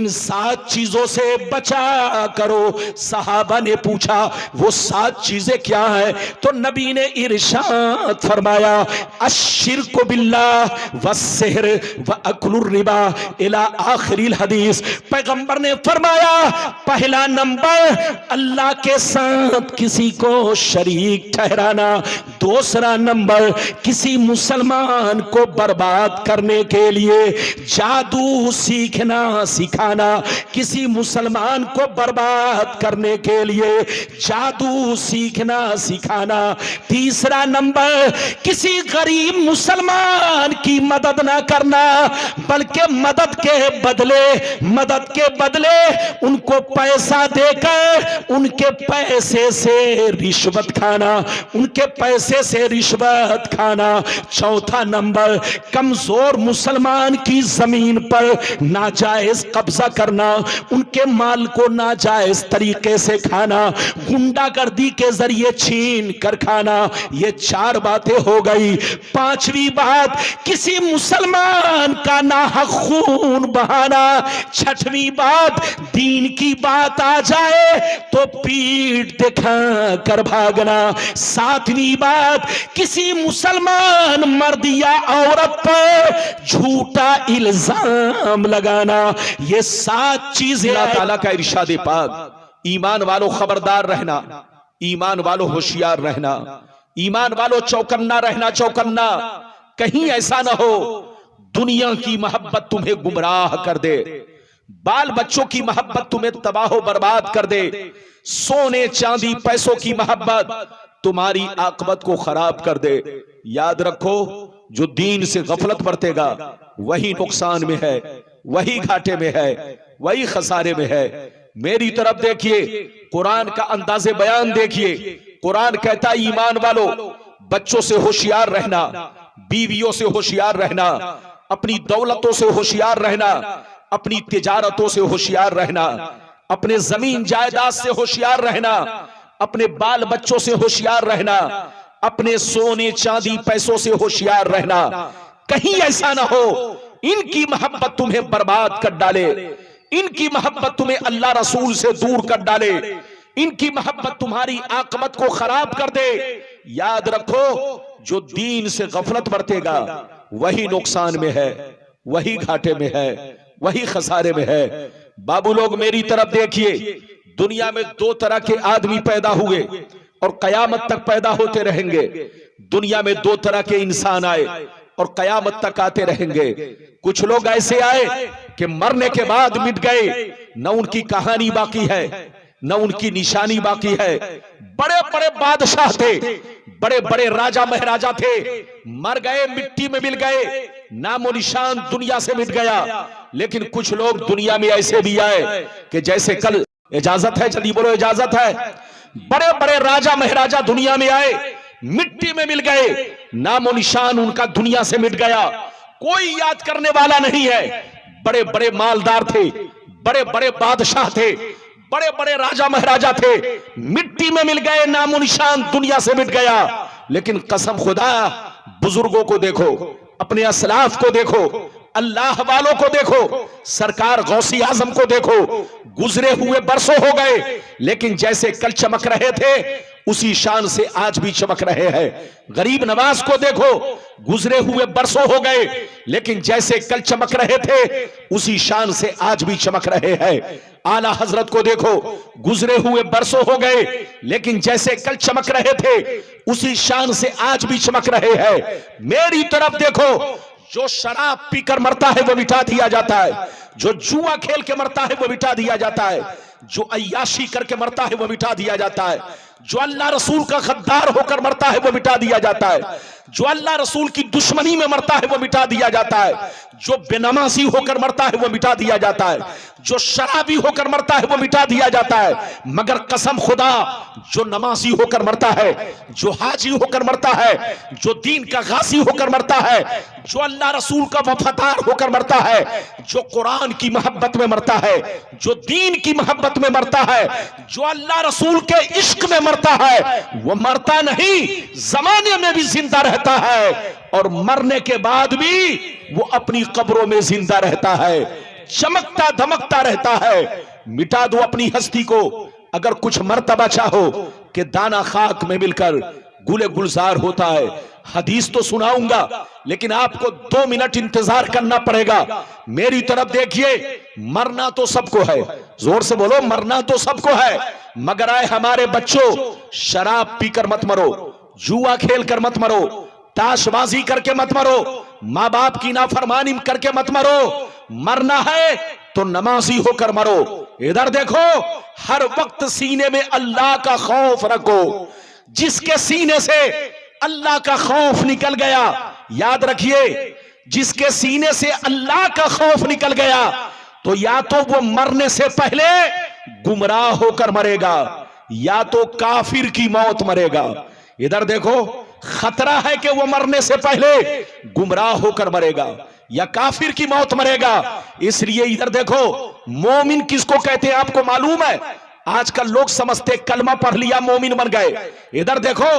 इन 7 चीजों से बचा करो। सहाबा ने पूछा वो 7 चीजें क्या है? तो नबी ने इरशाद फरमाया अश्शिरकु बिल्लाह वस्सिहर व अक्लुर रिबा इला आखिरिल हदीस। पैगंबर ने फरमाया पहला नंबर अल्लाह के साथ किसी को शरीक ठहराना, दूसरा नंबर किसी मुसलमान को बर्बाद करने के लिए जादू सीखना सिखाना, किसी मुसलमान को बर्बाद करने के लिए जादू सीखना सिखाना। तीसरा नंबर किसी गरीब मुसलमान की मदद ना करना, बल्कि मदद के बदले उनको पैसा देकर उनके पैसे से रिश्वत खाना, उनके पैसे से रिश्वत खाना। चौथा नंबर कमजोर मुसलमान की जमीन पर नाजायज कब्जा करना, उनके माल को नाजायज तरीके से खाना, गुंडागर्दी के जरिए छीन कर खाना। ये 4 बातें हो गई। 5वीं बात किसी मुसलमान का नाहक खून बहाना। 6वीं बात दीन की बात आ जाए तो पीठ दिखा कर भागना। 7वीं बात किसी मुसलमान मर्द या औरत पर झूठा इल्जाम लगाना। ये 7 चीजें अल्लाह ताला का इरशाद पाक। ईमान वालों खबरदार रहना, ईमान वालों होशियार रहना, ईमान वालों चौकन्ना रहना, चौकन्ना। कहीं ऐसा ना हो दुनिया की मोहब्बत तुम्हें गुमराह कर दे, बाल बच्चों की मोहब्बत तुम्हें तबाह बर्बाद कर दे, सोने चांदी पैसों की मोहब्बत तुम्हारी आकबत को खराब कर दे। याद रखो जो दीन से गफलत बरतेगा वही नुकसान में है, वही घाटे में है, वही खसारे में है। मेरी तरफ देखिए, कुरान का अंदाज़े बयान देखिए। कुरान कहता है ईमान वालों बच्चों से होशियार रहना, बीवियों से होशियार रहना, अपनी दौलतों से होशियार रहना, अपनी तिजारतों से होशियार रहना, अपने जमीन जायदाद से होशियार रहना, अपने बाल बच्चों से होशियार रहना, अपने सोने चांदी पैसों से होशियार रहना। कहीं ऐसा ना हो इनकी मोहब्बत तुम्हें बर्बाद कर डाले, इनकी मोहब्बत तुम्हें अल्लाह रसूल से दूर कर डाले, इनकी मोहब्बत तुम्हारी आकबत को खराब कर दे। याद रखो जो दीन से गफलत बरतेगा वही नुकसान में है, वही घाटे में है, वही खसारे में है। बाबू लोग मेरी तरफ देखिए, दुनिया में 2 तरह के आदमी पैदा हुए और कयामत तक पैदा होते रहेंगे। दुनिया में 2 तरह के इंसान आए और कयामत तक आते रहेंगे। कुछ लोग ऐसे आए कि मरने के बाद मिट गए, न उनकी कहानी बाकी है, न उनकी निशानी बाकी है। बड़े बड़े बादशाह थे, बड़े बड़े राजा महाराजा थे, मर गए, मिट्टी में मिल गए, नामो निशान दुनिया से मिट गया। लेकिन कुछ लोग दुनिया में ऐसे भी आए कि जैसे कल, इजाजत है, जल्दी बोलो इजाजत है, बड़े बड़े राजा महाराजा दुनिया में आए, मिट्टी में मिल गए, नामो निशान उनका दुनिया से मिट गया, कोई याद करने वाला नहीं है। बड़े बड़े मालदार थे, बड़े बड़े बादशाह थे, बड़े बड़े राजा महाराजा थे, मिट्टी में मिल गए, नामो निशान दुनिया से मिट गया। लेकिन कसम खुदा, बुजुर्गों को देखो, अपने असलाफ को देखो, अल्लाह वालों को देखो, सरकार गौसी आजम को देखो, गुजरे हुए बरसों हो गए लेकिन जैसे कल चमक रहे थे उसी शान से आज भी चमक रहे हैं। गरीब नवाज को देखो, गुजरे हुए बरसों हो गए लेकिन जैसे कल चमक रहे थे उसी शान से आज भी चमक रहे हैं। आला हजरत को देखो, गुजरे हुए बरसों हो गए लेकिन जैसे कल चमक रहे थे उसी शान से आज भी चमक रहे हैं। मेरी तरफ देखो, जो शराब पीकर मरता है वो मिटा दिया जाता है, जो जुआ खेल के मरता है वो मिटा दिया जाता है, जो अय्याशी करके मरता है वो मिटा दिया जाता है, जो अल्लाह रसूल का गद्दार होकर मरता है वो मिटा दिया जाता है, जो अल्लाह रसूल की दुश्मनी में मरता है वो मिटा दिया जाता है, जो बेनमाजी होकर मरता है वो मिटा दिया जाता है, जो शराबी होकर मरता है वो मिटा दिया जाता है। मगर कसम खुदा, जो नमाजी होकर मरता है, जो हाजी होकर मरता है, जो दीन का गाजी होकर मरता है, जो अल्लाह रसूल का वफादार होकर मरता है, जो कुरान की मोहब्बत में मरता है, जो दीन की मोहब्बत में मरता है, जो अल्लाह रसूल के इश्क में मरता है, वो मरता नहीं, जमाने में भी जिंदा रहता है और मरने के बाद भी वो अपनी कब्रों में जिंदा रहता है। चमकता धमकता रहता है। मिटा दो अपनी हस्ती को, अगर कुछ मर्तबा चाहो कि दाना खाक में मिलकर गुले गुलजार होता है। हदीस तो सुनाऊंगा, लेकिन आपको 2 मिनट इंतजार करना पड़ेगा। मेरी तरफ देखिए, मरना तो सबको है, जोर से बोलो, मरना तो सबको है, मगर आए हमारे बच्चों, शराब पीकर मत मरो, जुआ खेल कर मत मरो, ताशबाजी करके मत मरो, माँ बाप की नाफरमानी करके मत मरो। मरना है तो नमाजी होकर मरो। इधर देखो, हर वक्त सीने में अल्लाह का खौफ रखो। जिसके सीने से अल्लाह का खौफ निकल गया, याद रखिए, जिसके सीने से अल्लाह का खौफ निकल गया तो या तो वो मरने से पहले गुमराह होकर मरेगा, या तो काफिर की मौत मरेगा। इधर देखो, खतरा है कि वो मरने से पहले गुमराह होकर मरेगा या काफिर की मौत मरेगा। इसलिए इधर देखो, मोमिन किसको कहते हैं आपको मालूम है? आजकल लोग समझते कलमा पढ़ लिया मोमिन बन गए। इधर देखो,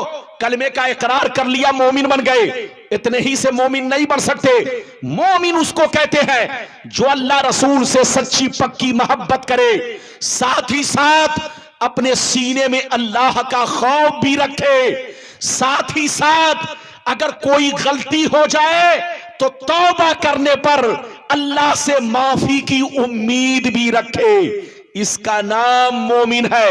कलमे का इकरार कर लिया मोमिन बन गए। इतने ही से मोमिन नहीं बन सकते। मोमिन उसको कहते हैं जो अल्लाह रसूल से सच्ची पक्की मोहब्बत करे, साथ ही साथ अपने सीने में अल्लाह का खौफ भी रखे, साथ ही साथ अगर कोई गलती हो जाए तो तौबा करने पर अल्लाह से माफी की उम्मीद भी रखे। इसका नाम मोमिन है।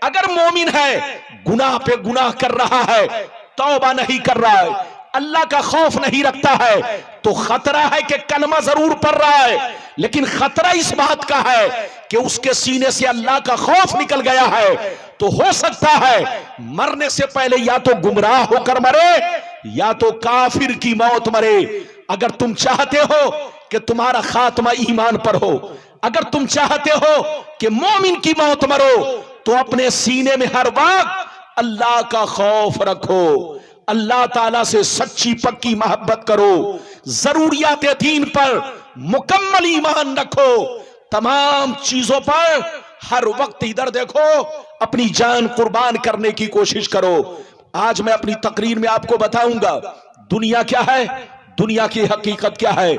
अगर मोमिन है, गुनाह पे गुनाह कर रहा है, तौबा नहीं कर रहा है, अल्लाह का खौफ नहीं रखता है, तो खतरा है कि कलमा जरूर पढ़ रहा है, लेकिन खतरा इस बात का है कि उसके सीने से अल्लाह का खौफ निकल गया है। तो हो सकता है मरने से पहले या तो गुमराह होकर मरे या तो काफिर की मौत मरे। अगर तुम चाहते हो कि तुम्हारा खात्मा ईमान पर हो, अगर तुम चाहते हो कि मोमिन की मौत मरो, तो अपने सीने में हर वक्त अल्लाह का खौफ रखो, अल्लाह ताला से सच्ची पक्की मोहब्बत करो, जरूरियात दीन पर मुकम्मल ईमान रखो, तमाम चीजों पर हर वक्त इधर देखो अपनी जान कुर्बान करने की कोशिश करो। आज मैं अपनी तकरीर में आपको बताऊंगा दुनिया क्या है, दुनिया की हकीकत क्या है,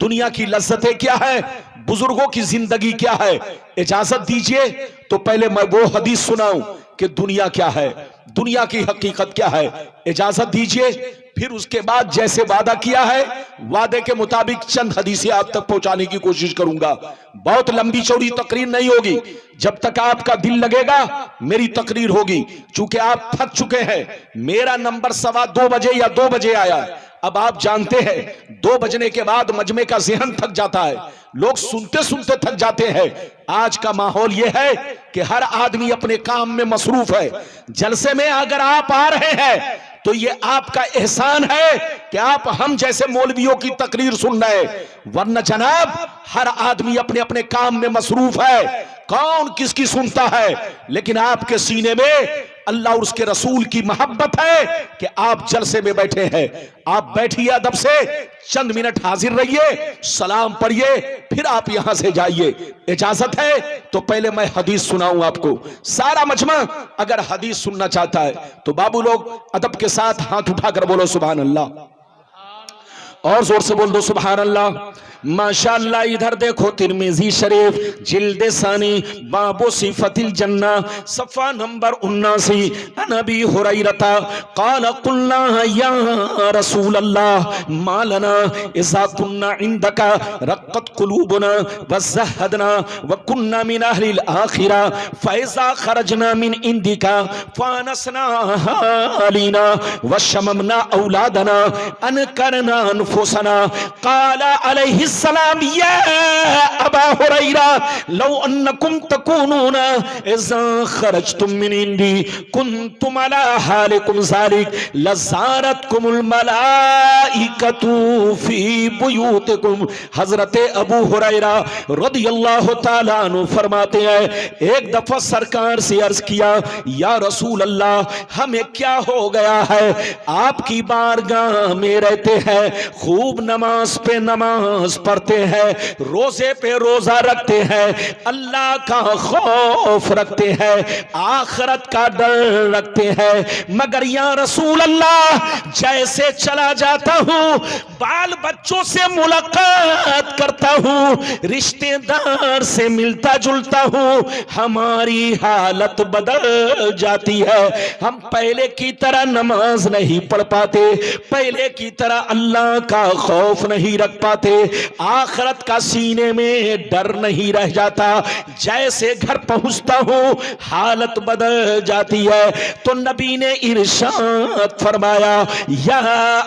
दुनिया की लज्जतें क्या है, बुजुर्गों की जिंदगी क्या है। इजाजत दीजिए तो पहले मैं वो हदीस सुनाऊं कि दुनिया क्या है, दुनिया की हकीकत क्या है। इजाजत दीजिए, फिर उसके बाद जैसे वादा किया है, वादे के मुताबिक चंद हदीसें आप तक पहुंचाने की कोशिश करूंगा। बहुत लंबी चौड़ी तकरीर नहीं होगी, जब तक आपका दिल लगेगा मेरी तकरीर होगी। चूंकि आप थक चुके हैं, मेरा नंबर 2:15 बजे या 2 बजे आया। अब आप जानते हैं 2 बजने के बाद मजमे का ज़हन थक जाता है, लोग सुनते सुनते थक जाते हैं। आज का माहौल यह है कि हर आदमी अपने काम में मसरूफ है। जलसे में अगर आप आ रहे हैं तो ये आपका एहसान है कि आप हम जैसे मौलवियों की तकरीर सुन रहे हैं, वरना जनाब हर आदमी अपने अपने काम में मसरूफ है, कौन किसकी सुनता है। लेकिन आपके सीने में अल्लाह और उसके रसूल की मोहब्बत है कि आप जलसे में बैठे हैं। आप बैठिए अदब से, चंद मिनट हाजिर रहिए, सलाम पढ़िए, फिर आप यहां से जाइए। इजाजत है तो पहले मैं हदीस सुनाऊं आपको। सारा मजमा अगर हदीस सुनना चाहता है तो बाबू लोग अदब के साथ हाथ उठाकर बोलो सुभान अल्लाह, और जोर से बोल दो सुभान अल्लाह। माशाअल्लाह। इधर देखो तिरमिजी शरीफ जिल्द सानी बाबो सिफतिल जन्ना सफ़ा नंबर 79। नबी हुरैरता क़ाल क़ुल्ना या रसूल अल्लाह मा लना इज़ा कुन्ना इंदका रक़्क़त क़ुलूबुना वज़हदना व कुन्ना मिन अहलिल आखिरा फ़इज़ा ख़रजना मिन इंदिका फ़ानसना अलीना व शममना औलादना अनकरना अनफुसना। क़ाल अलैहि सलाम या अबा हुरैरा लौ अन्नकुम तकूनूना इज़ा खरजतुम मिन इंदी कुन्तुम अला हालिकुम ज़ालिक लज़ारतकुमुल मलाइकतु फी बुयूतिकुम। हज़रत अबू हुरैरा रदियल्लाहु ताला अन्हु फरमाते हैं, एक दफा सरकार से अर्ज किया, या रसूल अल्लाह हमें क्या हो गया है, आपकी बारगाह में रहते हैं, खूब नमाज पे नमाज पढ़ते हैं, रोजे पे रोजा रखते हैं, अल्लाह का खौफ रखते हैं, आखिरत का डर रखते हैं, मगर या रसूल अल्लाह जैसे चला जाता हूं, बाल बच्चों से मुलाकात करता हूं, रिश्तेदार से मिलता जुलता हूं, हमारी हालत बदल जाती है। हम पहले की तरह नमाज नहीं पढ़ पाते, पहले की तरह अल्लाह का खौफ नहीं रख पाते, आखिरत का सीने में डर नहीं रह जाता। जैसे घर पहुंचता हूं हालत बदल जाती है। तो नबी ने इरशाद फरमाया, या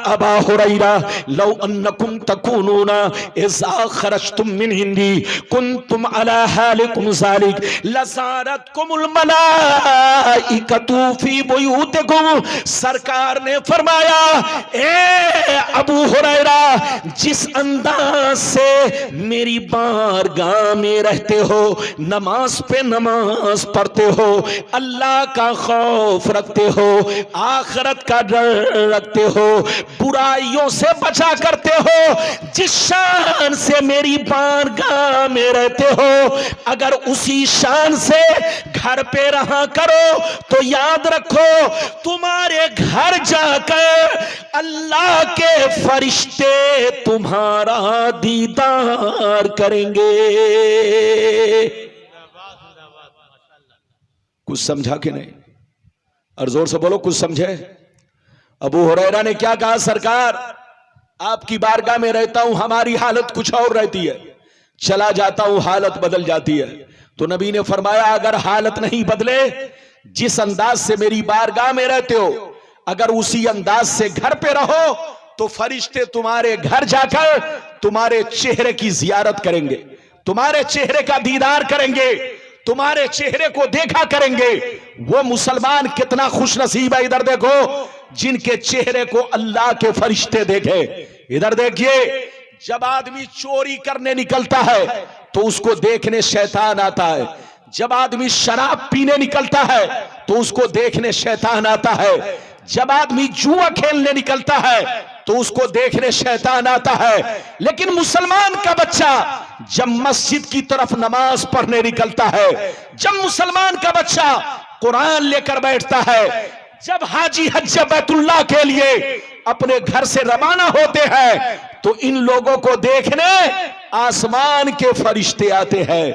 अबा हुरैरा लौ अन्नकुम तकूनूना इज़ा खरजतुम मिन हिंदी कुंतुम अला हालिकुम ज़ालिक लज़ारतकुमुल मलाइकतु फी बुयूतिकुम। सरकार ने फरमाया, ए अबू हुरैरा, जिस अंदाज से मेरी बारगाह में रहते हो, नमाज पे नमाज पढ़ते हो, अल्लाह का खौफ रखते हो, आखिरत का डर रखते हो, बुराइयों से बचा करते हो, जिस शान से मेरी बारगाह में रहते हो, अगर उसी शान से घर पे रहा करो तो याद रखो तुम्हारे घर जाकर अल्लाह के फरिश्ते तुम्हारा दीदार करेंगे। कुछ समझा कि नहीं? और जोर से बोलो, कुछ समझे? अबू हुरैरा ने क्या कहा, सरकार आपकी बारगाह में रहता हूं, हमारी हालत कुछ और रहती है, चला जाता हूं हालत बदल जाती है। तो नबी ने फरमाया, अगर हालत नहीं बदले, जिस अंदाज से मेरी बारगाह में रहते हो, अगर उसी अंदाज से घर पे रहो, तो फरिश्ते तुम्हारे घर जाकर तुम्हारे चेहरे की जियारत करेंगे, तुम्हारे चेहरे का दीदार करेंगे, तुम्हारे चेहरे को देखा करेंगे। वो मुसलमान कितना खुशनसीब है, इधर देखो, जिनके चेहरे को अल्लाह के फरिश्ते देखे। इधर देखिए, जब आदमी चोरी करने निकलता है तो उसको देखने शैतान आता है, जब आदमी शराब पीने निकलता है तो उसको देखने शैतान आता है, जब आदमी जुआ खेलने निकलता है तो उसको देखने शैतान आता है। लेकिन मुसलमान का बच्चा जब मस्जिद की तरफ नमाज पढ़ने निकलता है, जब मुसलमान का बच्चा कुरान लेकर बैठता है, जब हाजी हज बैतुल्लाह के लिए अपने घर से रवाना होते हैं, तो इन लोगों को देखने आसमान के फरिश्ते आते हैं।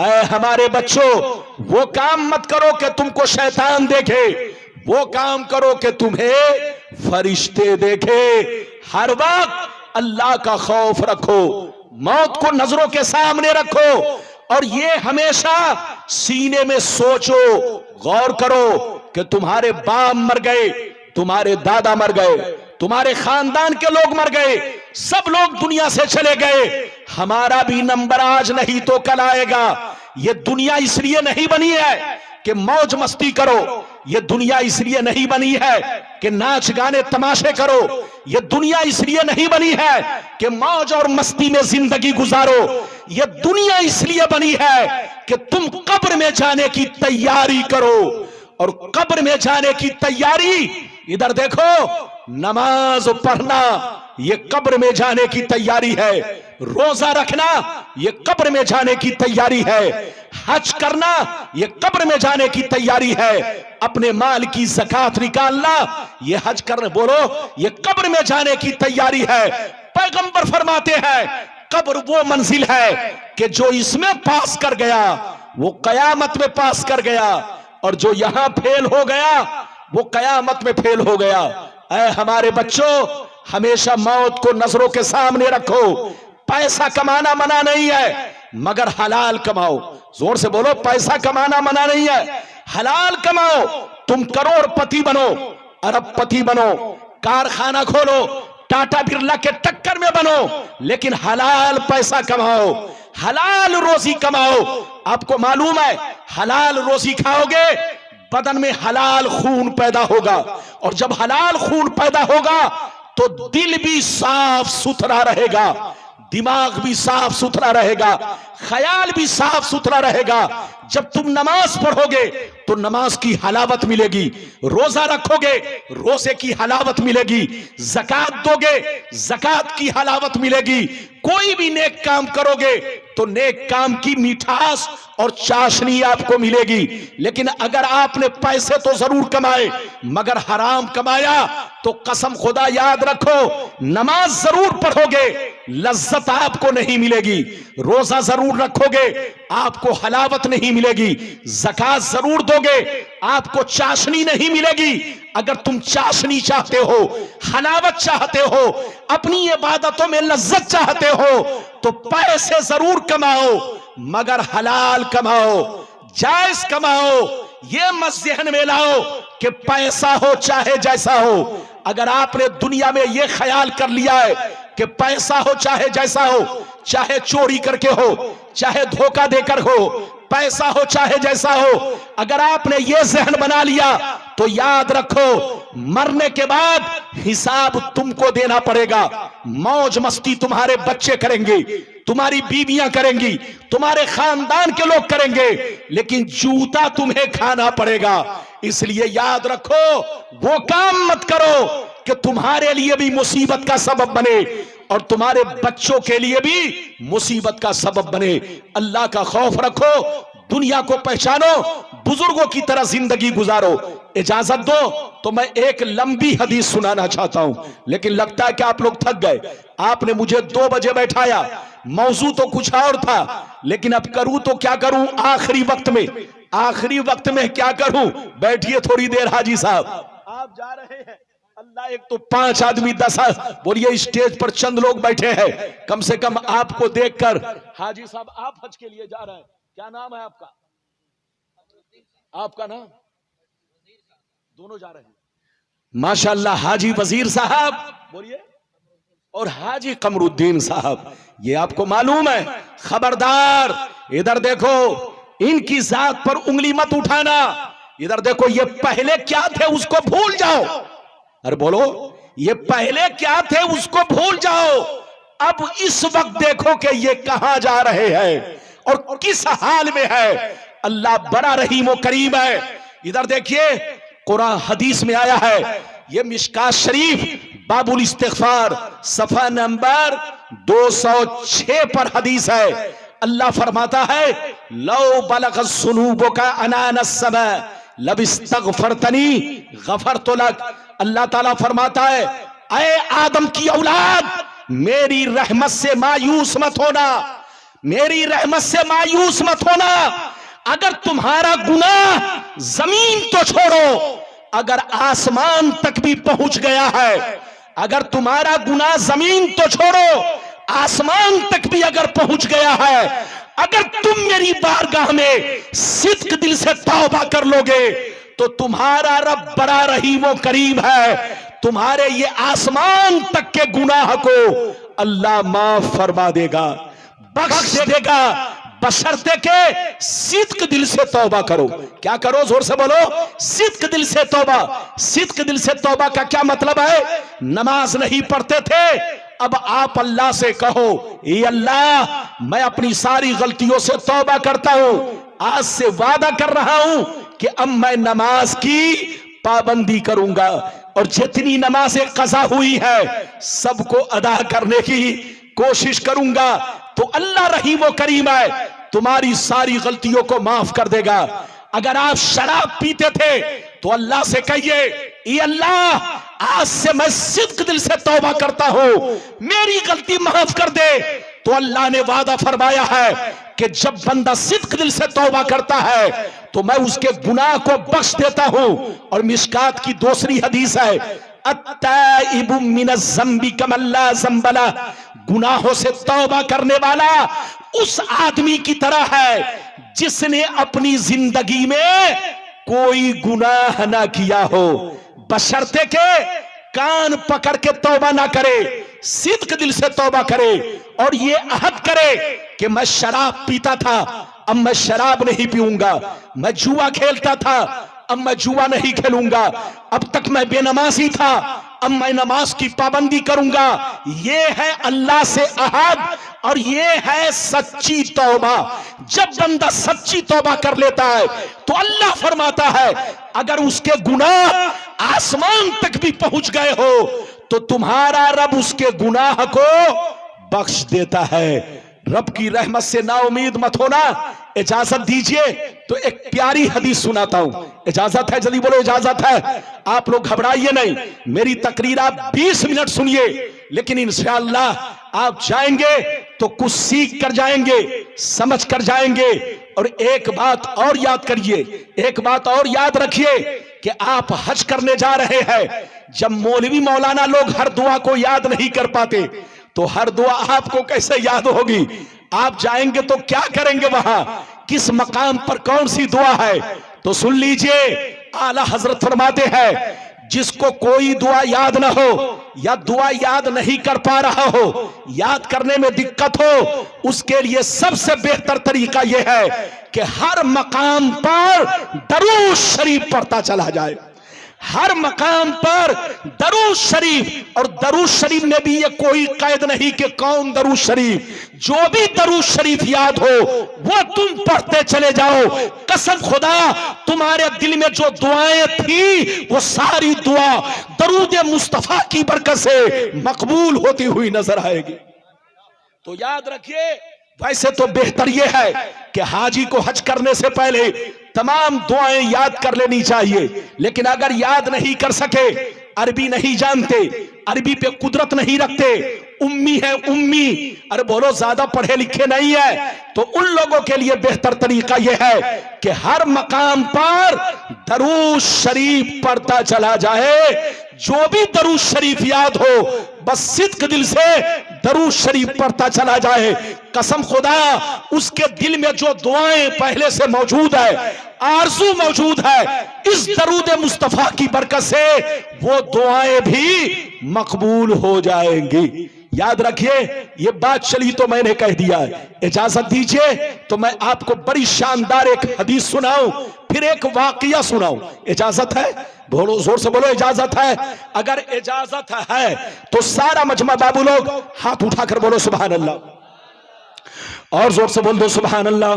ऐ हमारे बच्चों, वो काम मत करो कि तुमको शैतान देखे, वो काम करो कि तुम्हें फरिश्ते देखे। हर वक्त अल्लाह का खौफ रखो, मौत को नजरों के सामने रखो, और ये हमेशा सीने में सोचो, गौर करो कि तुम्हारे बाप मर गए, तुम्हारे दादा मर गए, तुम्हारे खानदान के लोग मर गए, सब लोग दुनिया से चले गए, हमारा भी नंबर आज नहीं तो कल आएगा। ये दुनिया इसलिए नहीं बनी है कि मौज मस्ती करो, ये दुनिया इसलिए नहीं बनी है कि नाच गाने तमाशे करो, ये दुनिया इसलिए नहीं बनी है कि मौज और मस्ती में जिंदगी गुजारो, ये दुनिया इसलिए बनी है कि तुम कब्र में जाने की तैयारी करो। और कब्र में जाने की तैयारी, इधर देखो, नमाज पढ़ना ये कब्र में जाने की तैयारी है, रोजा रखना ये कब्र में जाने की तैयारी है, हज करना ये कब्र में जाने की तैयारी है, अपने माल की ज़कात निकालना ये हज करने, बोलो, ये कब्र में जाने की तैयारी है। पैगंबर फरमाते हैं, कब्र वो मंजिल है कि जो इसमें पास कर गया वो कयामत में पास कर गया, और जो यहां फेल हो गया वो कयामत में फेल हो गया। ऐ हमारे बच्चों, हमेशा मौत को नजरों के सामने रखो। पैसा कमाना मना नहीं है, मगर हलाल कमाओ। जोर से बोलो, पैसा कमाना मना नहीं है, हलाल कमाओ। तुम करोड़पति बनो, अरबपति बनो, कारखाना खोलो, टाटा बिरला के टक्कर में बनो, लेकिन हलाल पैसा कमाओ, हलाल रोजी कमाओ। आपको मालूम है, हलाल रोजी खाओगे, बदन में हलाल खून पैदा होगा, और जब हलाल खून पैदा होगा तो दिल भी साफ सुथरा रहेगा, दिमाग भी साफ सुथरा रहेगा, ख्याल भी साफ सुथरा रहेगा। जब तुम नमाज पढ़ोगे तो नमाज की हलावत मिलेगी, रोजा रखोगे रोजे की हलावत मिलेगी, ज़कात दोगे ज़कात की हलावत मिलेगी, कोई भी नेक काम करोगे तो नेक काम की मिठास और चाशनी आपको मिलेगी। लेकिन अगर आपने पैसे तो जरूर कमाए मगर हराम कमाया तो कसम खुदा याद रखो, नमाज जरूर पढ़ोगे लज्जत आपको नहीं मिलेगी, रोजा जरूर रखोगे आपको हलावत नहीं मिलेगी, ज़कात जरूर दोगे आपको चाशनी नहीं मिलेगी। अगर तुम चाशनी चाहते हो, हलावत चाहते हो, अपनी इबादतों में लज्जत चाहते हो तो पैसे जरूर कमाओ मगर हलाल कमाओ, जायज कमाओ। ये मत ज़हन में लाओ कि पैसा हो चाहे जैसा हो। अगर आपने दुनिया में यह ख्याल कर लिया है कि पैसा हो चाहे जैसा हो, चाहे चोरी करके हो चाहे धोखा देकर हो, पैसा हो चाहे जैसा हो, अगर आपने ये जहन बना लिया तो याद रखो मरने के बाद हिसाब तुमको देना पड़ेगा। मौज मस्ती तुम्हारे बच्चे करेंगे, तुम्हारी बीवियां करेंगी, तुम्हारे खानदान के लोग करेंगे, लेकिन जूता तुम्हें खाना पड़ेगा। इसलिए याद रखो वो काम मत करो कि तुम्हारे लिए भी मुसीबत का सबब बने और तुम्हारे बच्चों के लिए भी मुसीबत का सबब बने। अल्लाह का खौफ रखो, दुनिया को पहचानो, बुजुर्गों की तरह जिंदगी गुजारो। इजाजत दो तो मैं एक लंबी हदीस सुनाना चाहता हूं, लेकिन लगता है कि आप लोग थक गए। आपने मुझे 2 बजे बैठाया, मौजू तो कुछ और था, लेकिन अब करूं तो क्या करूं? आखिरी वक्त में क्या करूं? बैठिए थोड़ी देर। हाजी साहब आप जा रहे हैं, अल्लाह एक तो 5 आदमी 10 बोलिए स्टेज पर चंद लोग बैठे हैं, कम से कम आपको देखकर हाजी साहब आप हज के लिए जा रहे हैं, क्या नाम है आपका? आपका नाम? दोनों जा रहे हैं माशाअल्लाह। हाजी वजीर साहब बोलिए और हाजी कमरुद्दीन साहब, ये आपको मालूम है। खबरदार इधर देखो, इनकी जात पर उंगली मत उठाना। इधर देखो, ये पहले क्या थे उसको भूल जाओ। अरे बोलो, ये पहले क्या थे उसको भूल जाओ। अब इस वक्त देखो कि ये कहां जा रहे हैं और किस हाल में है। अल्लाह बड़ा रहीम व करीम है। इधर देखिए, कुरान हदीस में आया है, ये मिशकात शरीफ बाबुल इस्तिग़फार सफा नंबर 206 पर हदीस है। अल्लाह फरमाता है, लौ बलग सुनूबो का अनानस समय लबिस्तगफरतनी गफरतु लक। अल्लाह ताला फरमाता है, ऐ आदम की औलाद, मेरी रहमत से मायूस मत होना, मेरी रहमत से मायूस मत होना। अगर तुम्हारा गुनाह जमीन तो छोड़ो, अगर आसमान तक भी पहुंच गया है, अगर तुम्हारा गुनाह जमीन तो छोड़ो आसमान तक भी अगर पहुंच गया है, अगर तुम मेरी बारगाह में सिद्क दिल से तौबा कर लोगे तो तुम्हारा रब बड़ा रहीम व करीम है। तुम्हारे ये आसमान तक के गुनाह को अल्लाह माफ फरमा देगा, बख्श देगा, बशर्ते के सिद्क दिल से तौबा करो। क्या करो? जोर से बोलो, सिद्क दिल से तौबा। सिद्क दिल से तौबा का क्या मतलब है? नमाज नहीं पढ़ते थे, अब आप अल्लाह से कहो, ये अल्लाह मैं अपनी सारी गलतियों से तौबा करता हूं, आज से वादा कर रहा हूं कि अब मैं नमाज की पाबंदी करूंगा और जितनी नमाजें कज़ा हुई है सबको अदा करने की कोशिश करूंगा। तो अल्लाह रहीम व करीम है, तुम्हारी सारी गलतियों को माफ कर देगा। अगर आप शराब पीते थे तो अल्लाह से कहिए, ये अल्लाह आज से मैं सिद्क दिल से तौबा करता हूं, मेरी गलती माफ कर दे। तो अल्लाह ने वादा फरमाया है कि जब बंदा सिद्क दिल से तौबा करता है तो मैं उसके गुनाह को बख्श देता हूं। और मिशकात की दूसरी हदीस है, अत्ताइबु मिनज़ ज़ंबि कमल्ला ज़ंबला, गुनाहों से तौबा करने वाला उस आदमी की तरह है जिसने अपनी जिंदगी में कोई गुनाह ना किया हो, बशर्ते के कान पकड़ के तौबा ना करे, सिद्क दिल से तौबा करे और ये अहद करे कि मैं शराब पीता था, अब मैं शराब नहीं पीऊंगा, मैं जुआ खेलता था, अब मैं जुआ नहीं खेलूंगा, अब तक मैं बेनमाजी था, अब मैं नमाज की पाबंदी करूंगा। ये है अल्लाह से अहद और ये है सच्ची तौबा। जब बंदा सच्ची तौबा कर लेता है तो अल्लाह फरमाता है अगर उसके गुनाह आसमान तक भी पहुंच गए हो तो तुम्हारा रब उसके गुनाह को बख्श देता है। रब की रहमत से ना उम्मीद मत होना। इजाजत दीजिए तो एक प्यारी हदीस सुनाता हूं। इजाजत है? जल्दी बोलो इजाजत है। आप लोग घबराइए नहीं, मेरी तकरीर आप 20 मिनट सुनिए, लेकिन इंशाअल्लाह आप जाएंगे तो कुछ सीख कर जाएंगे, समझ कर जाएंगे। और एक बात और याद करिए, एक बात और याद रखिए कि आप हज करने जा रहे हैं। जब मौलवी मौलाना लोग हर दुआ को याद नहीं कर पाते तो हर दुआ आपको कैसे याद होगी? आप जाएंगे तो क्या करेंगे वहां, किस मकाम पर कौन सी दुआ है? तो सुन लीजिए, आला हजरत फरमाते हैं जिसको कोई दुआ याद ना हो या दुआ याद नहीं कर पा रहा हो, याद करने में दिक्कत हो, उसके लिए सबसे बेहतर तरीका यह है कि हर मकाम पर दरूद शरीफ पढ़ता चला जाए। हर मकाम पर दरूद शरीफ, और दरूद शरीफ में भी ये कोई कैद नहीं कि कौन दरूद शरीफ, जो भी दरूद शरीफ याद हो वो तुम पढ़ते चले जाओ। कसम खुदा तुम्हारे दिल में जो दुआएं थी वो सारी दुआ दरूद मुस्तफा की बरकत से मकबूल होती हुई नजर आएगी। तो याद रखिए, वैसे तो बेहतर यह है कि हाजी को हज करने से पहले तमाम दुआएं याद कर लेनी चाहिए, लेकिन अगर याद नहीं कर सके, अरबी नहीं जानते, अरबी पे कुदरत नहीं रखते, उम्मी है उम्मी, अरे बोलो ज्यादा पढ़े लिखे नहीं है, तो उन लोगों के लिए बेहतर तरीका यह है कि हर मकाम पर दरूद शरीफ पढ़ता चला जाए। जो भी दरूद शरीफ याद हो बस सिद्क दिल से दरूद शरीफ पढ़ता चला जाए। कसम खुदा उसके दिल में जो दुआएं पहले से मौजूद है, आरज़ू मौजूद है, इस दरूद मुस्तफा की बरकत से वो दुआएं भी मकबूल हो जाएंगी। याद रखिए, ये बात चली तो मैंने कह दिया है। इजाजत दीजिए तो मैं आपको बड़ी शानदार एक हदीस सुनाऊं, फिर एक वाकया सुनाऊं। इजाजत है? बोलो, जोर से बोलो इजाजत है। अगर इजाजत है तो सारा मजमा बाबू लोग हाथ उठाकर बोलो सुभान अल्लाह, और जोर से बोल दो सुभान अल्लाह,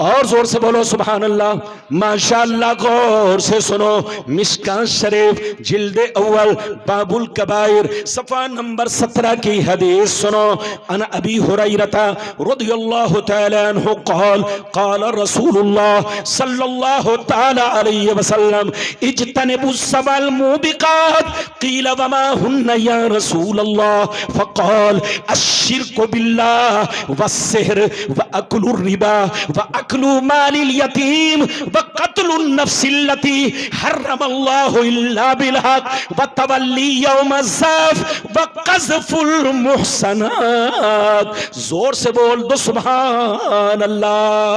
और जोर से बोलो सुभान अल्लाह। माशाअल्लाह, गौर से सुनो, मिशकात शरीफ जिल्दे अव्वल बाबुल कबाइर सफा नंबर 17 की हदीस सुनो। अन अबी हुरैरता रदियल्लाहु तआला अन्हु क़ाल क़ाल रसूलुल्लाह सल्लल्लाहु तआला अलैहि वसल्लम इज्तनिबुस सबल मुबिकात क़ील वमा हुन्ना या रसूलल्लाह फ़क़ाल अश्शिरकु बिल्लाह वस्सिhr व अक्लुर रिबा व अक्लू मालिल यतीम व क़त्लुन नफ्सिल्लती हर्रमल्लाहु इल्ला बिल हक़ व तवल्ली यौम ज़फ़ व क़ज़फ़ुल मुहसनात। जोर से बोल दो सुभान अल्लाह।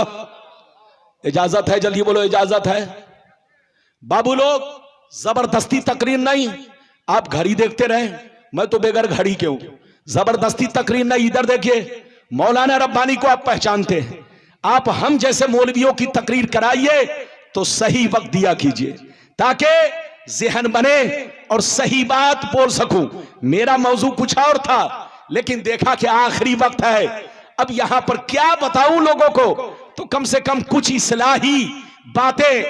इजाजत है? जल्दी बोलो इजाजत है। बाबू लोग, जबरदस्ती तकरीर नहीं, आप घड़ी देखते रहे, मैं तो बेगर घड़ी के हूं। जबरदस्ती तकरीर नहीं, इधर देखिए, मौलाना रब्बानी को आप पहचानते हैं, आप हम जैसे मौलवियों की तकरीर कराइए तो सही वक्त दिया कीजिए ताकि ज़हन बने और सही बात बोल सकूं। मेरा मौजू कुछ और था, लेकिन देखा कि आखिरी वक्त है, अब यहां पर क्या बताऊं लोगों को, तो कम से कम कुछ इस्लाही बातें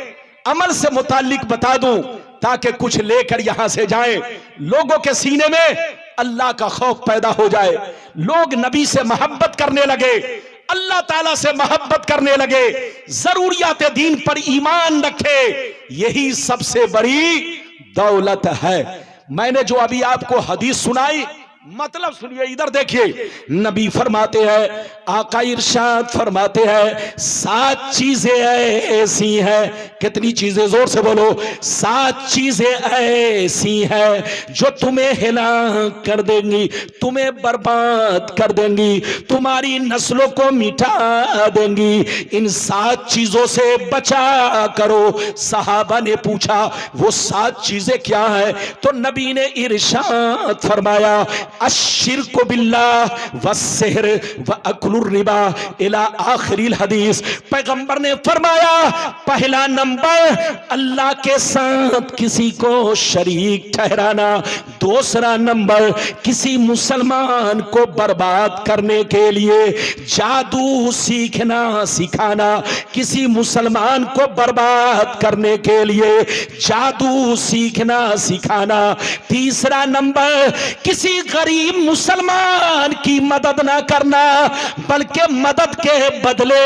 अमल से मुताल्लिक बता दूं ताकि कुछ लेकर यहां से जाएं, लोगों के सीने में अल्लाह का खौफ पैदा हो जाए, लोग नबी से मोहब्बत करने लगे, अल्लाह ताला से मोहब्बत करने लगे, जरूरियात दीन पर ईमान रखे। यही सबसे बड़ी दौलत है। मैंने जो अभी आपको हदीस सुनाई, मतलब सुनिए, इधर देखिए, नबी फरमाते हैं, आका इरशाद फरमाते हैं, 7 चीजें ऐसी हैं। कितनी चीजें? जोर से बोलो। 7 चीजें ऐसी हैं जो तुम्हें हिला कर देंगी, तुम्हें बर्बाद कर देंगी, तुम्हारी नस्लों को मिटा देंगी। इन 7 चीजों से बचा करो। सहाबा ने पूछा वो 7 चीजें क्या है? तो नबी ने इरशाद फरमाया, अश्शिरकु बिल्लाह वस्सिhr व अक्लुर रिबा इला आखिरिल हदीस। पैगंबर ने फरमाया, पहला नंबर नंबर अल्लाह के साथ किसी को शरीक ठहराना। दूसरा नंबर किसी मुसलमान को बर्बाद करने के लिए जादू सीखना सिखाना, किसी मुसलमान को बर्बाद करने के लिए जादू सीखना सिखाना। तीसरा नंबर किसी गरीब मुसलमान की मदद ना करना, बल्कि मदद के बदले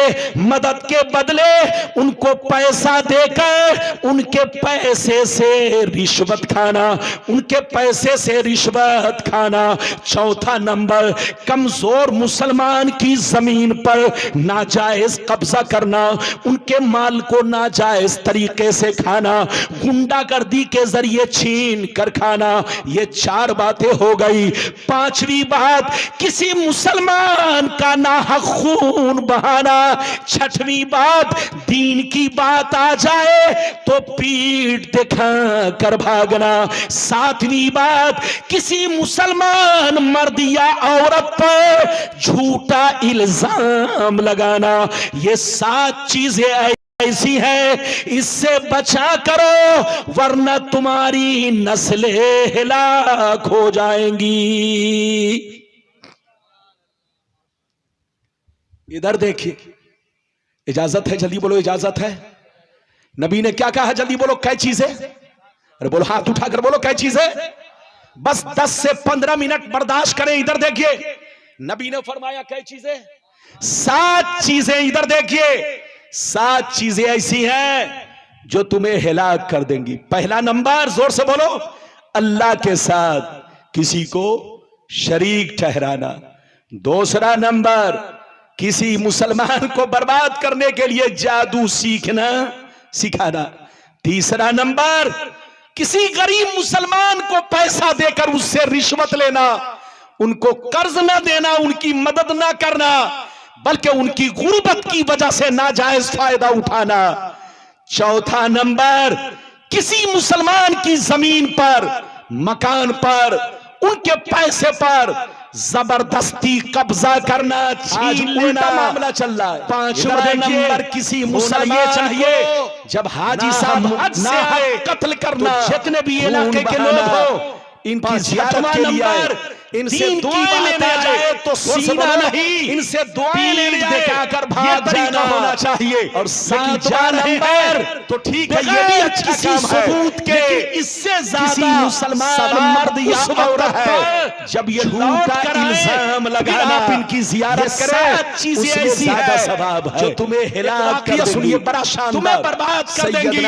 उनको पैसा देकर उनके पैसे से रिश्वत खाना, उनके पैसे से रिश्वत खाना। चौथा नंबर कमजोर मुसलमान की जमीन पर नाजायज कब्जा करना, उनके माल को नाजायज तरीके से खाना, गुंडागर्दी के जरिए छीन कर खाना। ये 4 बातें हो गई। 5वीं बात किसी मुसलमान का नाहक खून बहाना। 6वीं बात दीन की बात आ जाए तो पीठ दिखा कर भागना। 7वीं बात किसी मुसलमान मर्द या औरत पर झूठा इल्जाम लगाना। ये 7 चीजें ऐसी है, इससे बचा करो वरना तुम्हारी नस्लें हिलाक हो जाएंगी। इधर देखिए, इजाजत है? जल्दी बोलो, इजाजत है? नबी ने क्या कहा? जल्दी बोलो, क्या चीज है? अरे बोलो, हाथ उठाकर बोलो, क्या चीज है? बस 10 से 15 मिनट बर्दाश्त करें। इधर देखिए, नबी ने फरमाया क्या चीजें? 7 चीजें। इधर देखिए, 7 चीजें ऐसी हैं जो तुम्हें हिलाक कर देंगी। पहला नंबर, जोर से बोलो, अल्लाह के साथ किसी को शरीक ठहराना। दूसरा नंबर किसी मुसलमान को बर्बाद करने के लिए जादू सीखना सिखाना। तीसरा नंबर किसी गरीब मुसलमान को पैसा देकर उससे रिश्वत लेना, उनको कर्ज ना देना, उनकी मदद ना करना, बल्कि उनकी गुर्बत की वजह से नाजायज फायदा उठाना। चौथा नंबर किसी मुसलमान की जमीन पर, मकान पर, उनके पैसे पर जबरदस्ती कब्जा करना, छीन लेना मामला चल रहा है। 5वां नंबर किसी मुसलमान चाहिए जब हाजी साहब हज से आए कत्ल करना, जितने भी इलाके के लोग हो इनकी जियारत के लिए आए, इनसे दुआएं लेने जाए तो सीना नहीं, इनसे दुआएं लेने दिखाकर भाग जाना होना चाहिए। और 7वां नंबर तो ठीक है, ये भी अच्छा काम है, सबूत के इससे ज्यादा मुसलमान मर्द या औरत है जब ये झूठा इल्जाम लगाना, आप इनकी जियारत करें, चीजें ऐसी है सवाब है जो तुम्हें हिलाक कर देंगी। सुनिए, बड़ा शानदार, तुम्हें बर्बाद कर देंगी।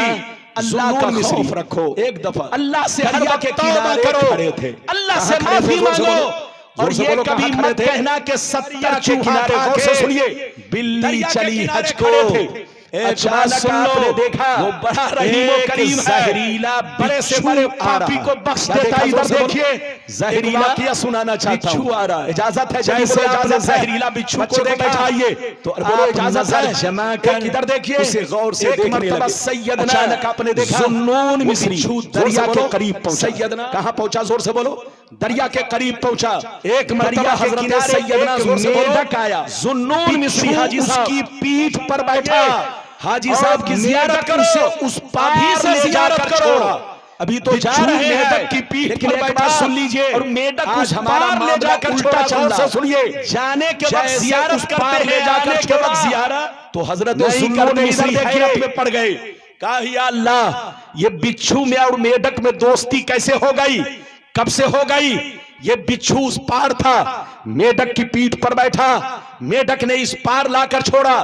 अल्लाह का खौफ रखो। एक दफा अल्लाह से हर वक्त तौबा करो, अल्लाह से माफी मांगो। और ये कभी मत कहना कि 70 के किनारे, गौर से सुनिए, बिल्ली चली हज को। अच्छा सुन लो, देखा वो बड़ा रहीम व करीम है, जहरीला बड़े से बड़े पापी को बख्श देता। इधर देखिए, जहरीला क्या सुनाना चाहता हूं। बिच्छू आ रहा है, इजाजत है? जैसे आपने जहरीला बिच्छू को बैठाइए तो बोलो इजाजत है? जमा कर इधर देखिए, उसे गौर से देखने लगे। सैयदना अचानक आपने देखा ज़ुन्नून मिस्री दरिया के करीब पहुंचा। सैयदना कहां पहुंचा? जोर से बोलो, दरिया के करीब पहुंचा। एक मरतबा हजरत सैयदना मेढक आया, ज़ुन्नून मिस्री हाजी साहब की पीठ पर बैठा। हाजी साहब की जियारत करो, उस पापी से जियारत करो। अभी तो जा रहे हैं मेढक की पीठ पर बैठा, सुन लीजिए, और मेढक उस पार ले जाकर छोड़ा चल रहा। सुनिए, जाने के वक्त जियारत करते ले जाकर के वक्त जियारत तो हजरत ज़ुन्नून मिस्री हैरत में पड़ गए। कहा या अल्लाह, ये बिच्छू में और मेढक में दोस्ती कैसे हो गई? कब से हो गई? ये बिच्छू उस पार था, मेढक की पीठ पर बैठा, मेढक ने इस पार लाकर छोड़ा।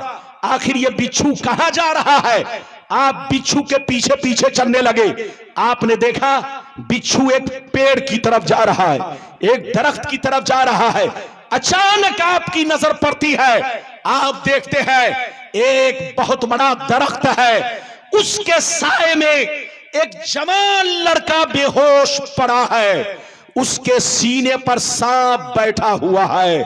आखिर ये बिच्छू कहां जा रहा है? आप बिच्छू के पीछे पीछे चलने लगे। आपने देखा बिच्छू एक पेड़ की तरफ जा रहा है, एक दरख्त की तरफ जा रहा है। अचानक आपकी नजर पड़ती है, आप देखते हैं एक बहुत बड़ा दरख्त है, उसके साए में एक जवान लड़का बेहोश पड़ा है, उसके सीने पर सांप बैठा हुआ है।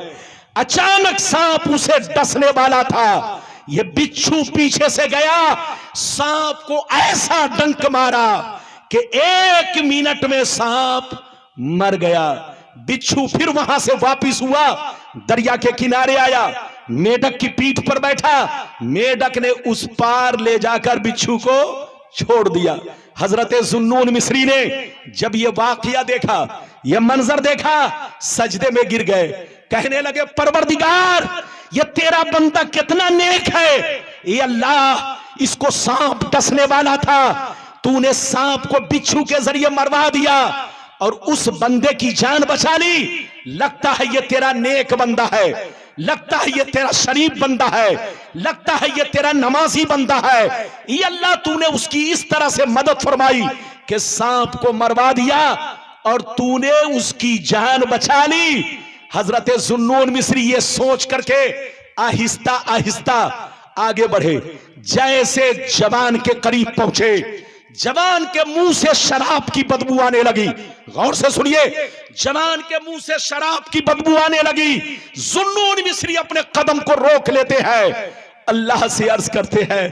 अचानक सांप उसे डसने वाला था, ये बिच्छू पीछे से गया, सांप को ऐसा डंक मारा कि 1 मिनट में सांप मर गया। बिच्छू फिर वहां से वापिस हुआ, दरिया के किनारे आया, मेढक की पीठ पर बैठा, मेढक ने उस पार ले जाकर बिच्छू को छोड़ दिया। हजरत जुन्नून मिस्री ने जब ये वाकया देखा, ये मंजर देखा, सजदे में गिर गए। कहने लगे, परवरदिगार, ये तेरा बंदा कितना नेक है। ये अल्लाह, इसको सांप डसने वाला था, तूने सांप को बिच्छू के जरिए मरवा दिया और उस बंदे की जान बचा ली। लगता है ये तेरा नेक बंदा है, लगता है ये तेरा शरीफ बंदा है, लगता है ये तेरा नमाजी बंदा है। ये अल्लाह, तूने उसकी इस तरह से मदद फरमाई कि सांप को मरवा दिया और तूने उसकी जान बचा ली। हजरत जुन्नून मिस्री ये सोच करके आहिस्ता आहिस्ता आगे बढ़े। जैसे जवान के करीब पहुंचे, जवान के मुंह से शराब की बदबू आने लगी। गौर से सुनिए, जवान के मुंह से शराब की बदबू आने लगी। जुन्नून मिस्री अपने कदम को रोक लेते हैं, अल्लाह से अर्ज करते हैं,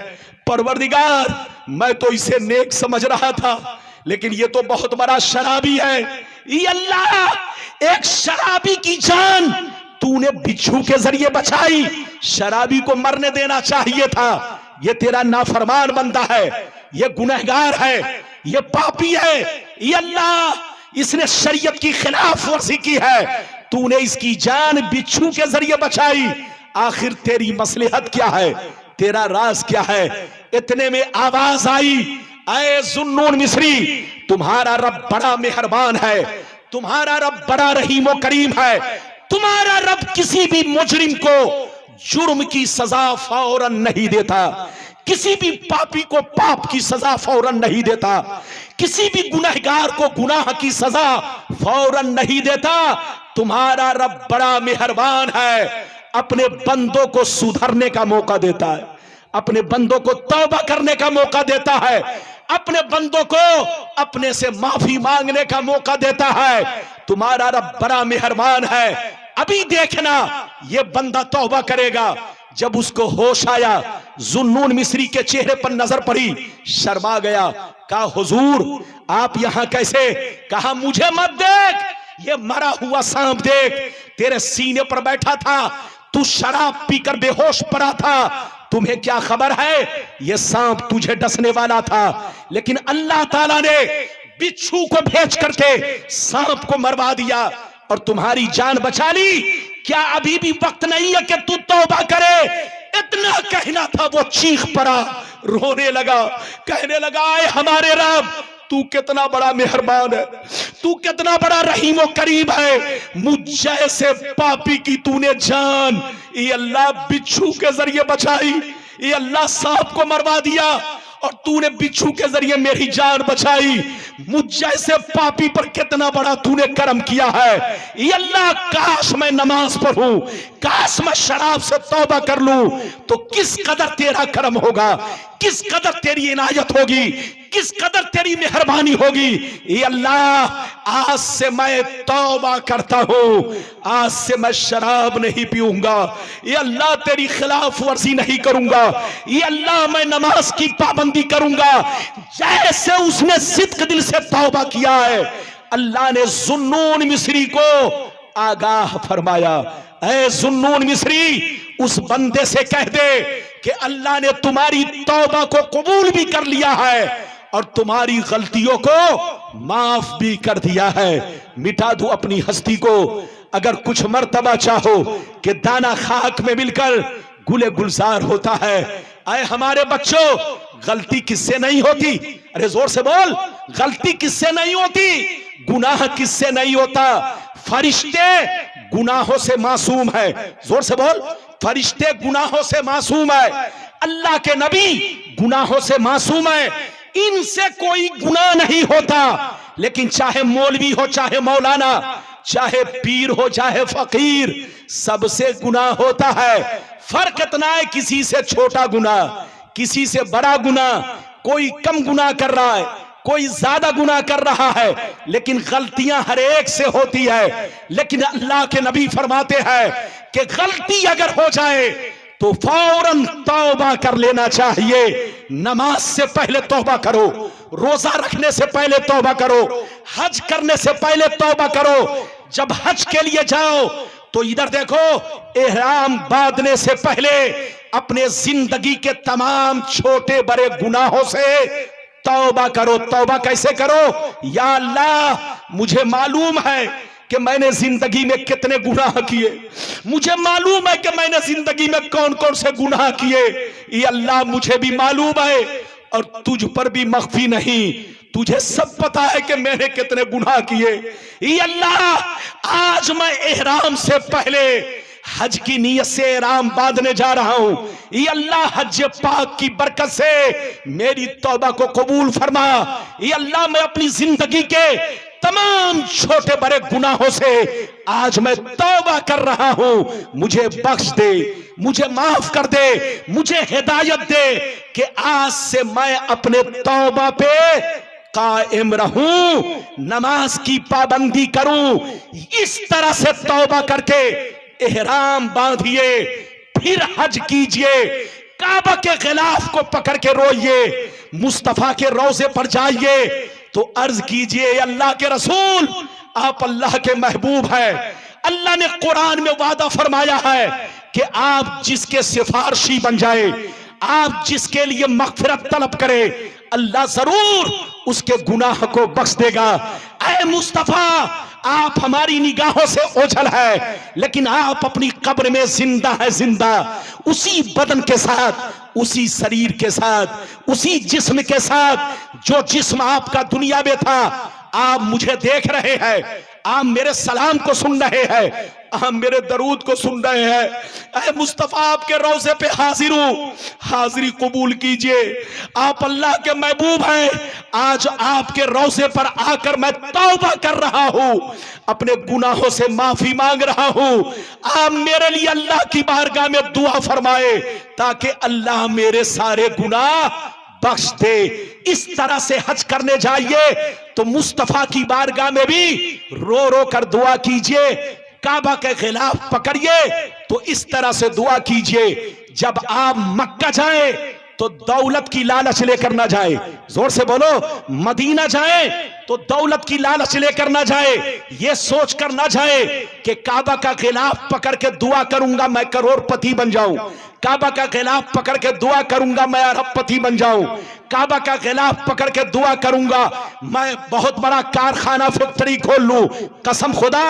परवरदिगार, मैं तो इसे नेक समझ रहा था, लेकिन ये तो बहुत बड़ा शराबी है। ये अल्लाह, एक शराबी की जान तूने बिच्छू के जरिए बचाई। शराबी को मरने देना चाहिए था। ये तेरा नाफरमान बंदा है, ये गुनहगार है, ये पापी है। ये अल्लाह, इसने शरीयत की खिलाफ वर्जी की है, तूने इसकी जान बिच्छू के जरिए बचाई। आखिर तेरी मसलहत क्या है, तेरा राज क्या है। इतने में आवाज आई, ऐ जुन्नून मिस्री, तुम्हारा रब बड़ा मेहरबान है, तुम्हारा रब बड़ा रहीम व करीम है। तुम्हारा रब किसी भी मुजरिम को जुर्म की सजा फौरन नहीं देता, किसी भी पापी को पाप की सजा फौरन नहीं देता, किसी भी गुनहगार को गुनाह की सजा फौरन नहीं देता। तुम्हारा रब बड़ा मेहरबान है, अपने बंदों को सुधरने का मौका देता है, अपने बंदों को तौबा करने का मौका देता है, अपने बंदों को अपने से माफी मांगने का मौका देता है। तुम्हारा रब बड़ा मेहरबान है। अभी देखना, ये बंदा तौबा करेगा। जब उसको होश आया, जुन्नून मिस्री के चेहरे पर नजर पड़ी, शर्मा गया। कहा, हुजूर, आप यहां कैसे? कहा, मुझे मत देख, ये मरा हुआ सांप देख, तेरे सीने पर बैठा था, तू शराब पीकर बेहोश पड़ा था, तुम्हें क्या खबर है, ये सांप तुझे डसने वाला था, लेकिन अल्लाह ताला ने बिच्छू को भेज करके सांप को मरवा दिया और तुम्हारी जान बचा ली। क्या अभी भी वक्त नहीं है कि तू तौबा करे? इतना कहना था, वो चीख पड़ा, रोने लगा, कहने लगा, आए हमारे रब, तू कितना बड़ा मेहरबान है, तू कितना बड़ा रहीम व करीम है। मुझ जैसे पापी की तूने जान, ये अल्लाह, बिच्छू के जरिए बचाई, ये अल्लाह सांप को मरवा दिया और तूने बिच्छू के जरिए मेरी जान बचाई। मुझ जैसे पापी पर कितना बड़ा तूने करम किया है। ये अल्लाह, काश मैं नमाज पढ़ूं, काश मैं शराब से तौबा कर लूं, तो किस कदर तेरा करम होगा, किस कदर तेरी इनायत होगी, किस कदर तेरी मेहरबानी होगी। ये अल्लाह, आज से मैं तौबा करता हूं, आज से मैं शराब नहीं पीऊंगा, ये अल्लाह, तेरी खिलाफ वर्जी नहीं करूंगा, ये अल्लाह, मैं नमाज की पाबंदी करूंगा। जैसे उसने सिद्क दिल से तौबा किया है, अल्लाह ने जुन्नून मिस्री को आगाह फरमाया, ऐ जुन्नून मिस्री, उस बंदे से कह दे कि अल्लाह ने तुम्हारी तौबा को कबूल भी कर लिया है और तुम्हारी गलतियों को माफ भी कर दिया है। मिटा दो अपनी हस्ती को। अगर कुछ मर्तबा चाहो कि दाना खाक में मिलकर गुले गुलजार होता है। आए हमारे बच्चों, गलती किससे नहीं होती? अरे जोर से बोल, गलती किससे नहीं होती? गुनाह किससे नहीं होता? फरिश्ते गुनाहों से मासूम है। जोर से बोल, फरिश्ते गुनाहों से मासूम है, अल्लाह के नबी गुनाहों से मासूम है, इनसे कोई गुनाह नहीं होता। लेकिन चाहे मौलवी हो, चाहे मौलाना, चाहे पीर हो, चाहे फकीर, सबसे गुनाह होता है। फर्क इतना है, किसी से छोटा गुनाह, किसी से बड़ा गुनाह, कोई कम गुनाह कर रहा है, कोई ज्यादा गुनाह कर रहा है, लेकिन गलतियां हर एक से होती है। लेकिन अल्लाह के नबी फरमाते हैं कि गलती अगर हो जाए तो फौरन तौबा कर लेना चाहिए। नमाज से पहले तौबा करो, रोजा रखने से पहले तौबा करो, हज करने से पहले तौबा करो। जब हज के लिए जाओ, तो इधर देखो, एहराम बांधने से पहले अपने जिंदगी के तमाम छोटे बड़े गुनाहों से तौबा करो। तौबा कैसे करो? या अल्लाह, मुझे मालूम है कि मैंने जिंदगी में कितने गुनाह किए, मुझे मालूम है कि मैंने जिंदगी में कौन कौन से गुनाह किए। ये अल्लाह मुझे भी मालूम है और तुझ पर भी मख्फी नहीं, तुझे सब पता है कि मैंने कितने गुनाह किए। ये अल्लाह, आज मैं एहराम से पहले हज की नीयत से एहराम बांधने जा रहा हूं। ये अल्लाह, हज पाक की बरकत से मेरी तौबा को कबूल फरमा। ये अल्लाह, मैं अपनी जिंदगी के तमाम छोटे बड़े गुनाहों से आज मैं तौबा कर रहा हूं, मुझे बख्श दे, मुझे माफ कर दे, मुझे हिदायत दे कि आज से मैं अपने तौबा पे कायम रहूं, नमाज की पाबंदी करूं। इस तरह से तौबा करके एहराम बांधिए, फिर हज कीजिए, काबा के खिलाफ को पकड़ के रोइए, मुस्तफा के रोजे पर जाइए तो अर्ज कीजिए, अल्लाह के रसूल, आप अल्लाह के महबूब हैं। अल्लाह ने कुरान में वादा फरमाया है कि आप जिसके सिफारशी बन जाए, आप जिसके लिए मगफिरत तलब करे, अल्लाह जरूर उसके गुनाह को बख्श देगा। ऐ मुस्तफा, आप हमारी निगाहों से ओझल है, लेकिन आप अपनी कब्र में जिंदा है, जिंदा उसी बदन के साथ, उसी शरीर के साथ, उसी जिस्म के साथ जो जिस्म आपका दुनिया में था। आप मुझे देख रहे हैं, आप मेरे सलाम को सुन रहे हैं, आप मेरे दरूद को सुन रहे हैं। ऐ मुस्तफा, आपके रोज़े पे हाजिर हूं, हाजिरी कबूल कीजिए। आप अल्लाह के महबूब हैं, आज आपके रोज़े पर आकर मैं तौबा कर रहा हूं, अपने गुनाहों से माफी मांग रहा हूं। आप मेरे लिए अल्लाह की बारगाह में दुआ फरमाए ताकि अल्लाह मेरे सारे गुनाह बख्श दे। इस तरह से हज करने जाइए तो मुस्तफा की बारगाह में भी रो रो कर दुआ कीजिए, काबा के खिलाफ पकड़िए तो इस तरह से दुआ कीजिए। जब आप मक्का जाएं तो दौलत की लालच लेकर ना जाए, जोर से बोलो, मदीना जाए तो दौलत की लालच लेकर ना जाए, ये सोच कर ना जाए कि काबा का खिलाफ पकड़ के दुआ करूंगा मैं करोड़पति बन जाऊं, काबा का खिलाफ पकड़ के दुआ करूंगा मैं अरबपति बन जाऊं, काबा का खिलाफ पकड़ के दुआ करूंगा मैं बहुत बड़ा कारखाना फैक्ट्री खोल लूं। कसम खुदा,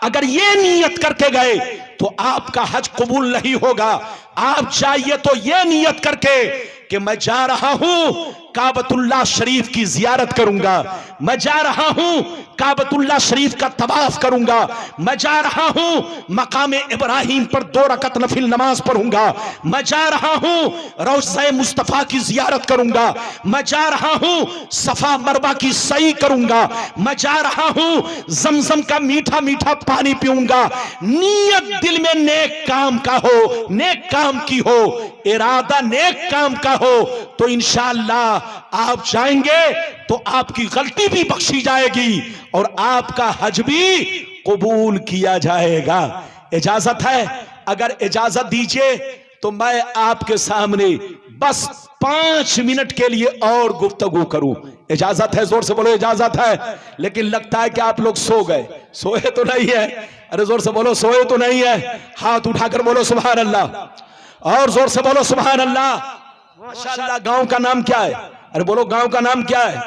अगर ये नियत करके गए तो आपका हज कबूल नहीं होगा। आप जाइए तो ये नियत करके कि मैं जा रहा हूं काबतुल्लाह शरीफ की जियारत करूंगा, मैं जा रहा हूं काबतुल्लाह शरीफ का तवाफ करूंगा, मैं जा रहा हूं मकाम इब्राहिम पर 2 रकत नफिल नमाज पढ़ूंगा, मैं जा रहा हूं रौज़ा मुस्तफा की जियारत करूंगा, मैं जा रहा हूं सफा मरवा की सई करूंगा, मैं जा रहा हूं जमजम का मीठा मीठा पानी पीऊंगा। नियत दिल में नेक काम का हो, नेक काम की हो, इरादा नेक काम का हो तो इंशाअल्लाह आप जाएंगे तो आपकी गलती भी बख्शी जाएगी और आपका हज भी कबूल किया जाएगा। इजाजत है? अगर इजाजत दीजिए तो मैं आपके सामने बस 5 मिनट के लिए और गुफ्तगू करूं। इजाजत है? जोर से बोलो, इजाजत है। लेकिन लगता है कि आप लोग सो गए। सोए तो नहीं है? अरे जोर से बोलो, सोए तो नहीं है? हाथ उठाकर बोलो सुभान अल्लाह, और जोर से बोलो सुभान अल्लाह। माशाअल्लाह। गांव का नाम क्या है? अरे बोलो, गांव का नाम क्या है?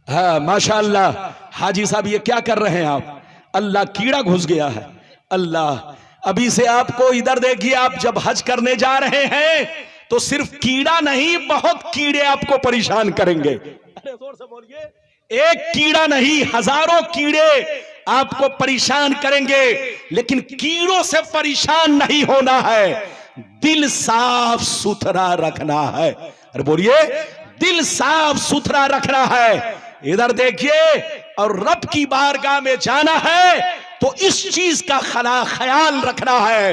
हाँ माशाअल्लाह। हाजी साहब, ये क्या कर रहे हैं आप? अल्लाह, कीड़ा घुस गया है। अल्लाह, अभी से आपको इधर देखिए, आप जब हज करने जा रहे हैं तो सिर्फ कीड़ा नहीं, बहुत कीड़े आपको परेशान करेंगे। अरे जोर से बोलिए, एक कीड़ा नहीं, हजारों कीड़े आपको परेशान करेंगे, लेकिन कीड़ों से परेशान नहीं होना है, दिल साफ सुथरा रखना है। अरे बोलिए, दिल साफ सुथरा रखना है। इधर देखिए, और रब की बारगाह में जाना है तो इस चीज का ख्याल रखना है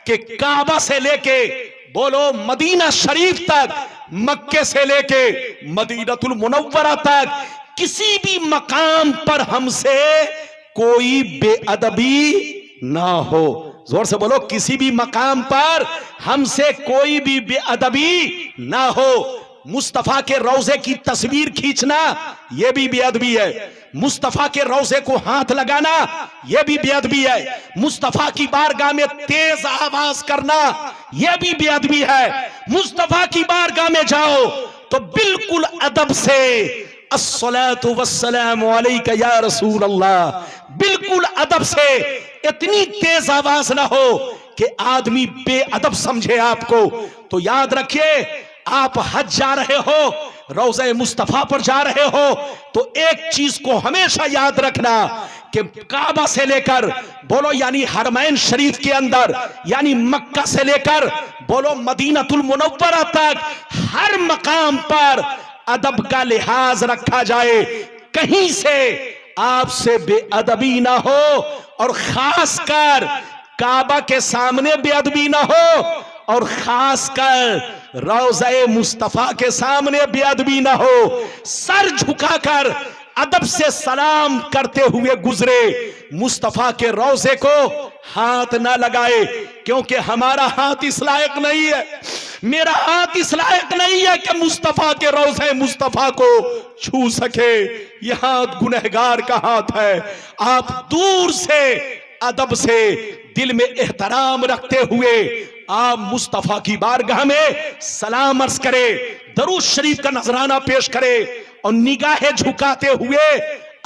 कि काबा से लेके बोलो मदीना शरीफ तक, मक्के से लेके मदीनतुल मुनव्वरा तक, किसी भी मकाम पर हमसे कोई बेअदबी ना हो। जोर से बोलो, किसी भी मकाम पर हमसे कोई भी बेअदबी ना हो। मुस्तफा के रोजे की तस्वीर खींचना यह भी बेअदबी है। मुस्तफा के रोजे को हाथ लगाना यह भी बेअदबी है। मुस्तफा की बारगाह में तेज आवाज करना यह भी बेअदबी है। मुस्तफा की बारगाह में जाओ तो बिल्कुल अदब से अस्सलातु वस्सलामु अलैका या रसूल अल्लाह, बिल्कुल अदब से, इतनी तेज आवाज ना हो कि आदमी बेअदब समझे आपको। तो याद रखिए, आप हज जा रहे हो, रोज़े मुस्तफा पर जा रहे हो, तो एक चीज को हमेशा याद रखना कि काबा से लेकर बोलो यानी हरमैन शरीफ के अंदर यानी मक्का से लेकर बोलो मदीनतुल मुनव्वरा तक हर मकाम पर अदब का लिहाज रखा जाए, कहीं से आपसे बेअदबी ना हो, और खासकर काबा के सामने बेअदबी ना हो, और खासकर रोज़े मुस्तफा के सामने बेअदबी ना हो। सर झुकाकर अदब से सलाम करते हुए गुजरे, मुस्तफा के रोज़े को हाथ ना लगाए, क्योंकि हमारा हाथ इस लायक नहीं है, मेरा हाथ इस लायक नहीं है कि मुस्तफा के रोज़े मुस्तफा को छू सके। यह हाथ गुनहगार का हाथ है। आप दूर से अदब से दिल में एहतराम रखते हुए आप मुस्तफा की बारगाह में सलाम अर्ज करे, दरूद शरीफ का नजराना पेश करे और निगाहें झुकाते हुए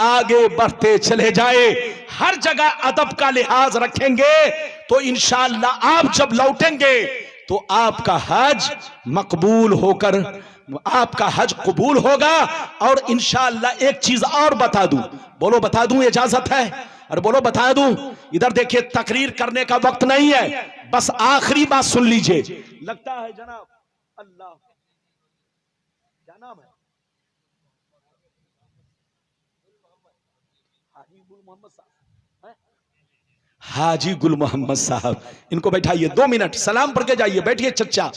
आगे बढ़ते चले जाए। हर जगह अदब का लिहाज रखेंगे तो इंशाअल्लाह आप जब लौटेंगे तो आपका हज मकबूल होकर आपका हज कबूल होगा। और इंशाअल्लाह एक चीज और बता दूं, बोलो बता दूं, इजाजत है? और बोलो बता दूं। इधर देखिए, तकरीर करने का वक्त नहीं है, बस आखिरी बात सुन लीजिए। लगता है जनाब अल्लाह क्या नाम है, हाजी गुल मोहम्मद साहब, हाजी गुल मोहम्मद साहब, इनको बैठाइए 2 मिनट, सलाम पढ़ के जाइए। बैठिए चचा,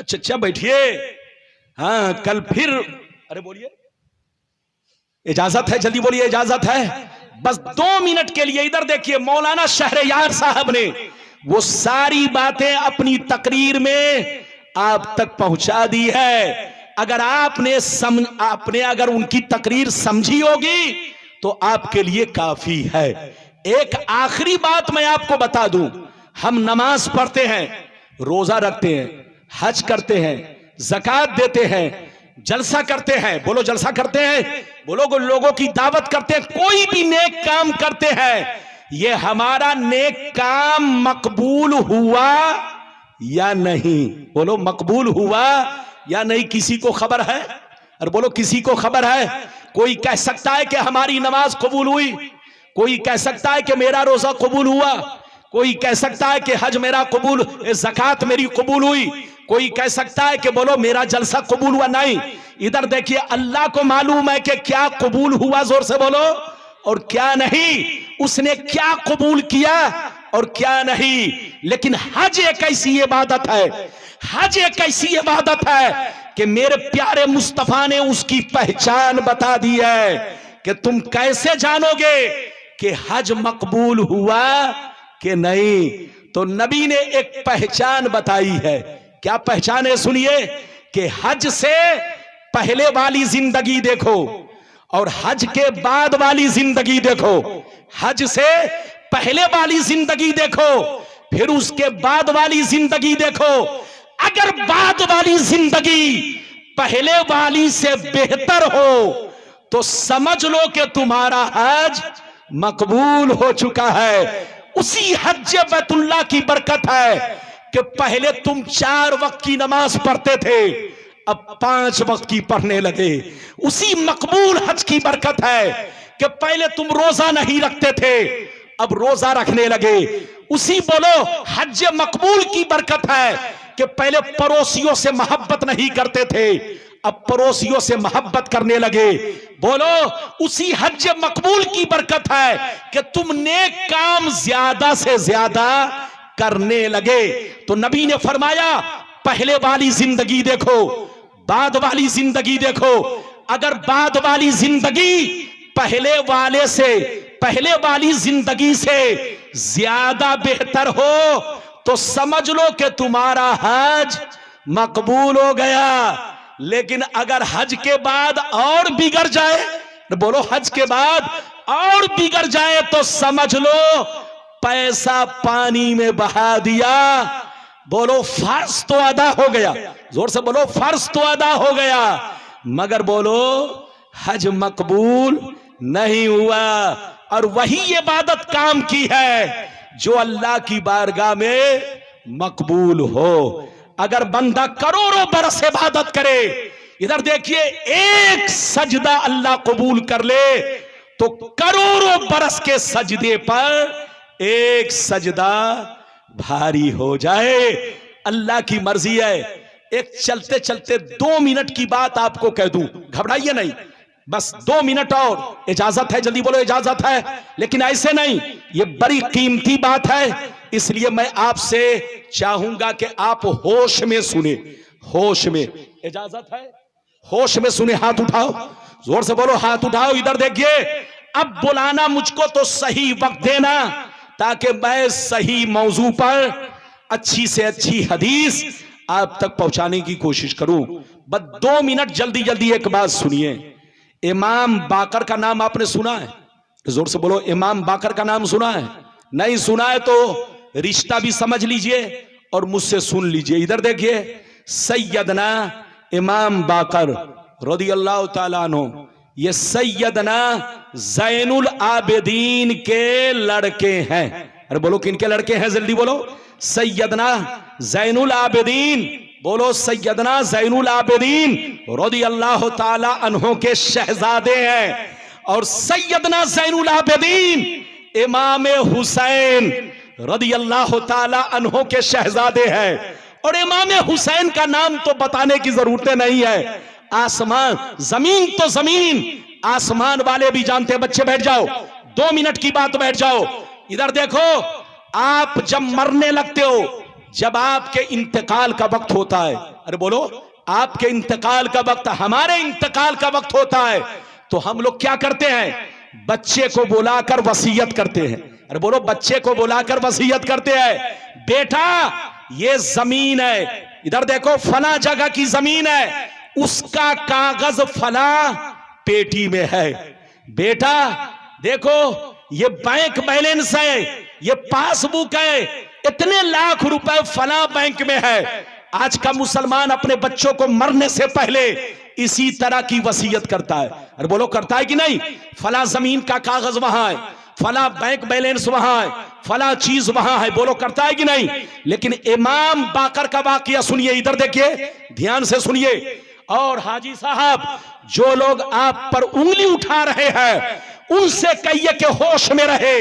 चचा बैठिए। हाँ कल फिर, अरे बोलिए, इजाजत है, जल्दी बोलिए, इजाजत है? बस 2 मिनट के लिए इधर देखिए, मौलाना शहरयार साहब ने वो सारी बातें अपनी तकरीर में आप तक पहुंचा दी है। अगर आपने अगर उनकी तकरीर समझी होगी तो आपके लिए काफी है। एक आखिरी बात मैं आपको बता दूं, हम नमाज पढ़ते हैं, रोजा रखते हैं, हज करते हैं, ज़कात देते हैं, जलसा करते हैं, बोलो जलसा करते हैं, बोलो लोगों की दावत करते हैं, कोई भी नेक काम करते हैं, ये हमारा नेक काम मकबूल हुआ या नहीं? बोलो मकबूल हुआ या नहीं? किसी को खबर है? और बोलो किसी को खबर है? कोई कह सकता है कि हमारी नमाज कबूल हुई, कोई कह सकता है कि मेरा रोजा कबूल हुआ, कोई कह सकता है कि हज मेरा कबूल, ज़कात मेरी कबूल हुई, कोई कह सकता है कि बोलो मेरा जलसा कबूल हुआ। नहीं, इधर देखिए, अल्लाह को मालूम है कि क्या कबूल हुआ, जोर से बोलो, और क्या नहीं, उसने क्या कबूल किया और क्या नहीं। लेकिन हज एक ऐसी इबादत है, हज एक ऐसी इबादत है कि मेरे प्यारे मुस्तफा ने उसकी पहचान बता दी है कि तुम कैसे जानोगे कि हज मकबूल हुआ कि नहीं। तो नबी ने एक पहचान बताई है। क्या पहचान है? सुनिए कि हज से पहले वाली जिंदगी देखो और हज के बाद वाली जिंदगी देखो, हज से पहले वाली जिंदगी देखो, फिर उसके बाद वाली जिंदगी देखो। अगर बाद वाली जिंदगी पहले वाली से बेहतर हो तो समझ लो कि तुम्हारा हज मकबूल हो चुका है। उसी हज बैतुल्लाह की बरकत है कि पहले तुम 4 वक्त की नमाज पढ़ते थे, अब 5 वक्त की पढ़ने लगे। उसी मकबूल हज की बरकत है कि पहले तुम रोजा नहीं रखते थे, अब रोजा रखने लगे। उसी बोलो हज मकबूल की बरकत है कि पहले पड़ोसियों से मोहब्बत नहीं करते थे, अब पड़ोसियों से मोहब्बत करने लगे। बोलो उसी हज मकबूल की बरकत है कि तुम नेक काम ज्यादा से ज्यादा करने लगे। तो नबी ने फरमाया पहले वाली जिंदगी देखो, बाद वाली जिंदगी देखो। अगर बाद वाली जिंदगी पहले वाली जिंदगी से ज्यादा बेहतर हो तो समझ लो कि तुम्हारा हज मकबूल हो गया। लेकिन अगर हज के बाद और बिगड़ जाए, बोलो हज के बाद और बिगड़ जाए, तो समझ लो पैसा पानी में बहा दिया। बोलो फर्ज तो अदा हो गया, जोर से बोलो फर्ज तो अदा हो गया, मगर बोलो हज मकबूल नहीं हुआ। और वही इबादत काम की है जो अल्लाह की बारगाह में मकबूल हो। अगर बंदा करोड़ों बरस इबादत करे, इधर देखिए, एक सजदा अल्लाह कबूल कर ले तो करोड़ों बरस के सजदे पर एक सजदा भारी हो जाए। अल्लाह की मर्जी है। एक चलते चलते 2 मिनट की बात आपको कह दूं, घबराइए नहीं, बस 2 मिनट और इजाजत है, जल्दी बोलो इजाजत है। लेकिन ऐसे नहीं, ये बड़ी कीमती बात है, इसलिए मैं आपसे चाहूंगा कि आप होश में सुने, होश में। इजाजत है, होश में सुने। हाथ उठाओ, जोर से बोलो हाथ उठाओ। इधर देखिए, अब बुलाना मुझको तो सही वक्त देना, ताकि मैं सही मौजू पर अच्छी से अच्छी हदीस आप तक पहुंचाने की कोशिश करूं। बस 2 मिनट जल्दी जल्दी एक बात सुनिए। इमाम बाकर का नाम आपने सुना है? जोर से बोलो, इमाम बाकर का नाम सुना है? नहीं सुना है तो रिश्ता भी समझ लीजिए और मुझसे सुन लीजिए। इधर देखिए, सैयदना इमाम बाकर रदियल्लाहु ताला अन्हु, ये सैयदना ज़ैनुल आबिदीन के लड़के हैं। अरे बोलो किनके लड़के हैं, जल्दी बोलो। सैयदना ज़ैनुल आबिदीन, बोलो सैयदना ज़ैनुल आबिदीन रदियल्लाहु ताला अन्हु के शहजादे हैं। और सैयदना ज़ैनुल आबिदीन इमाम हुसैन रदियल्लाहु ताला अन्हु के शहजादे हैं। और इमाम हुसैन का नाम तो बताने की जरूरत नहीं है, आसमान जमीन तो जमीन, आसमान वाले भी जानते हैं। बच्चे बैठ जाओ, 2 मिनट की बात, बैठ जाओ। इधर देखो, आप जब मरने लगते हो, जब आपके इंतकाल का वक्त होता है, अरे बोलो आपके इंतकाल का वक्त, हमारे इंतकाल का वक्त होता है, तो हम लोग क्या करते हैं? बच्चे को बुलाकर वसीयत करते हैं। अरे बोलो, बच्चे को बुलाकर वसीयत करते हैं, बेटा ये जमीन है, इधर देखो फला जगह की जमीन है, उसका कागज फला पेटी में है। बेटा देखो, ये बैंक बैलेंस है, ये पासबुक है, इतने लाख रुपए फला बैंक में है। आज का मुसलमान अपने बच्चों को मरने से पहले इसी तरह की वसीयत करता है। अरे बोलो करता है कि नहीं? फला जमीन का कागज वहां है, फला बैंक बैलेंस वहां है, फला चीज वहां है, बोलो करता है कि नहीं? लेकिन इमाम बाकर का वाकया सुनिए, इधर देखिए, ध्यान से सुनिए। और हाजी साहब, जो लोग आप पर उंगली उठा रहे हैं, उनसे कहिए कि होश में रहे,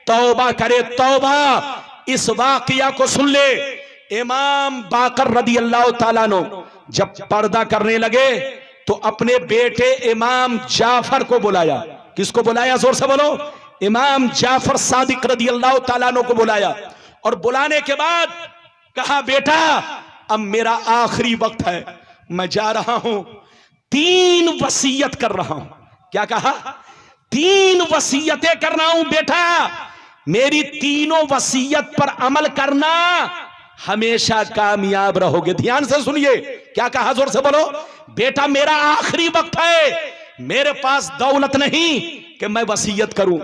तौबा करे, तौबा। इस वाकया को सुन ले। इमाम बाकर रदियल्लाहु ताला अन्हु जब पर्दा करने लगे तो अपने बेटे इमाम जाफर को बुलाया। किसको बुलाया? जोर से बोलो। इमाम जाफर सादिक रदियल्लाहु ताला अन्हु को बुलाया। और बुलाने के बाद कहा, बेटा अब मेरा आखिरी वक्त है, मैं जा रहा हूं, 3 वसीयत कर रहा हूं। क्या कहा? 3 वसीयतें कर रहा हूं बेटा, मेरी तीनों वसीयत पर अमल करना, हमेशा कामयाब रहोगे। ध्यान से सुनिए, क्या कहा? जोर से बोलो। बेटा मेरा आखिरी वक्त है, मेरे पास दौलत नहीं कि मैं वसीयत करूं,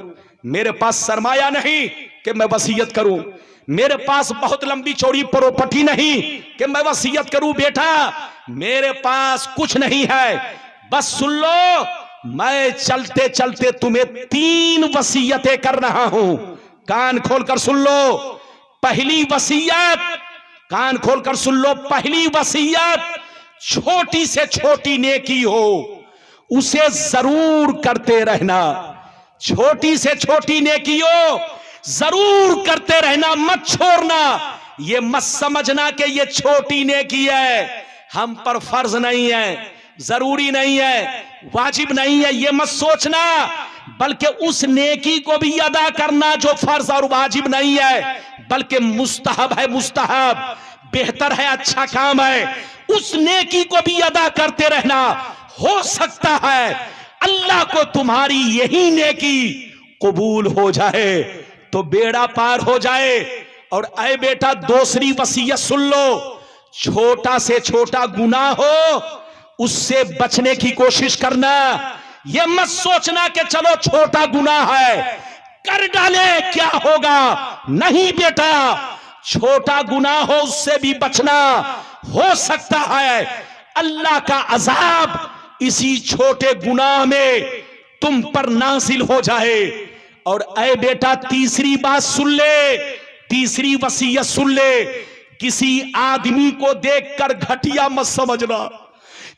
मेरे पास सरमाया नहीं कि मैं वसीयत करूं, मेरे पास बहुत लंबी चौड़ी प्रॉपर्टी नहीं कि मैं वसीयत करूं। बेटा मेरे पास कुछ नहीं है, बस सुन लो, मैं चलते चलते तुम्हें 3 वसीयतें कर रहा हूं। कान खोलकर सुन लो। पहली वसीयत, कान खोलकर सुन लो, पहली वसीयत, छोटी से छोटी नेकी हो उसे जरूर करते रहना। छोटी से छोटी नेकी हो जरूर करते रहना, मत छोड़ना। ये मत समझना कि ये छोटी नेकी है, हम पर फर्ज नहीं है, जरूरी नहीं है, वाजिब नहीं है, ये मत सोचना। बल्कि उस नेकी को भी अदा करना जो फर्ज और वाजिब नहीं है, बल्कि मुस्तहब है, मुस्तहब बेहतर है, अच्छा काम है, उस नेकी को भी अदा करते रहना। हो सकता है अल्लाह को तुम्हारी यही नेकी कबूल हो जाए तो बेड़ा पार हो जाए। और ऐ बेटा, दूसरी वसीयत सुन लो, छोटा से छोटा गुनाह हो उससे बचने की कोशिश करना। यह मत सोचना कि चलो छोटा गुनाह है कर डाले क्या होगा, नहीं बेटा, छोटा गुनाह हो उससे भी बचना। हो सकता है अल्लाह का अजाब इसी छोटे गुनाह में तुम पर नाजिल हो जाए। और ऐ बेटा तीसरी बात सुन ले, तीसरी वसीयत सुन ले, किसी आदमी को देखकर घटिया मत समझना,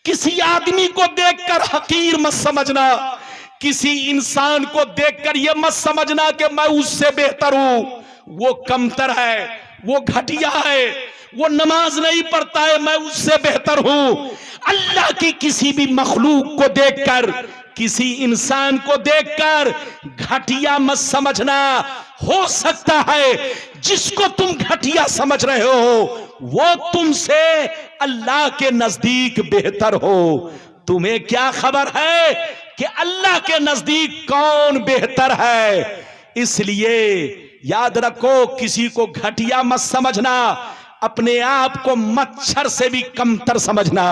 किसी आदमी को देखकर हकीर मत समझना, किसी इंसान को देखकर यह मत समझना कि मैं उससे बेहतर हूं, वो कमतर है, वो घटिया है, वो नमाज नहीं पढ़ता है, मैं उससे बेहतर हूं। अल्लाह की किसी भी मखलूक को देखकर, किसी इंसान को देखकर घटिया मत समझना। हो सकता है जिसको तुम घटिया समझ रहे हो वो तुमसे अल्लाह के नजदीक बेहतर हो। तुम्हें क्या खबर है कि अल्लाह के नजदीक कौन बेहतर है। इसलिए याद रखो, किसी को घटिया मत समझना, अपने आप को मच्छर से भी कमतर समझना,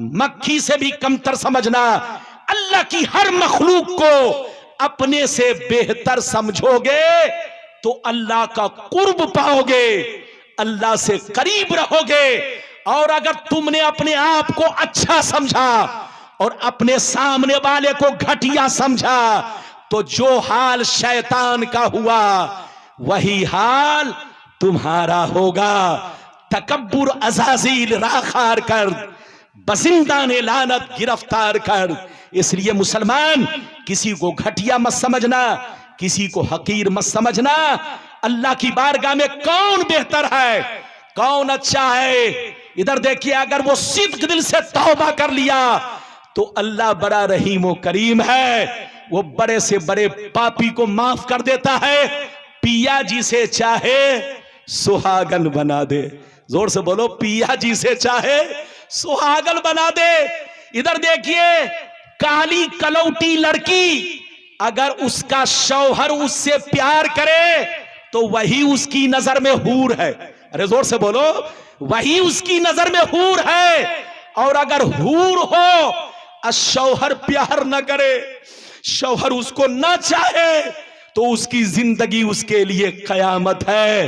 मक्खी से भी कमतर समझना। अल्लाह की हर मखलूक को अपने से बेहतर समझोगे तो अल्लाह का कुर्ब पाओगे, अल्लाह से करीब रहोगे। और अगर तुमने अपने आप को अच्छा समझा और अपने सामने वाले को घटिया समझा तो जो हाल शैतान का हुआ वही हाल तुम्हारा होगा। तकब्बुर अज़ाज़ील राखार कर, बसिंदाने लानत गिरफ्तार कर। इसलिए मुसलमान किसी को घटिया मत समझना, किसी को हकीर मत समझना। अल्लाह की बारगाह में कौन बेहतर है, कौन अच्छा है। इधर देखिए, अगर वो सिद्क दिल से तौबा कर लिया तो अल्लाह बड़ा रहीम व करीम है, वो बड़े से बड़े पापी को माफ कर देता है। पिया जी से चाहे सुहागन बना दे। जोर से बोलो, पिया जी से चाहे सुहागन बना दे। इधर देखिए, काली कलौटी लड़की अगर उसका शौहर उससे प्यार करे तो वही उसकी नजर में हूर है। अरे जोर से बोलो, वही उसकी नजर में हूर है। और अगर हूर हो और शौहर प्यार न करे, शौहर उसको ना चाहे तो उसकी जिंदगी उसके लिए कयामत है।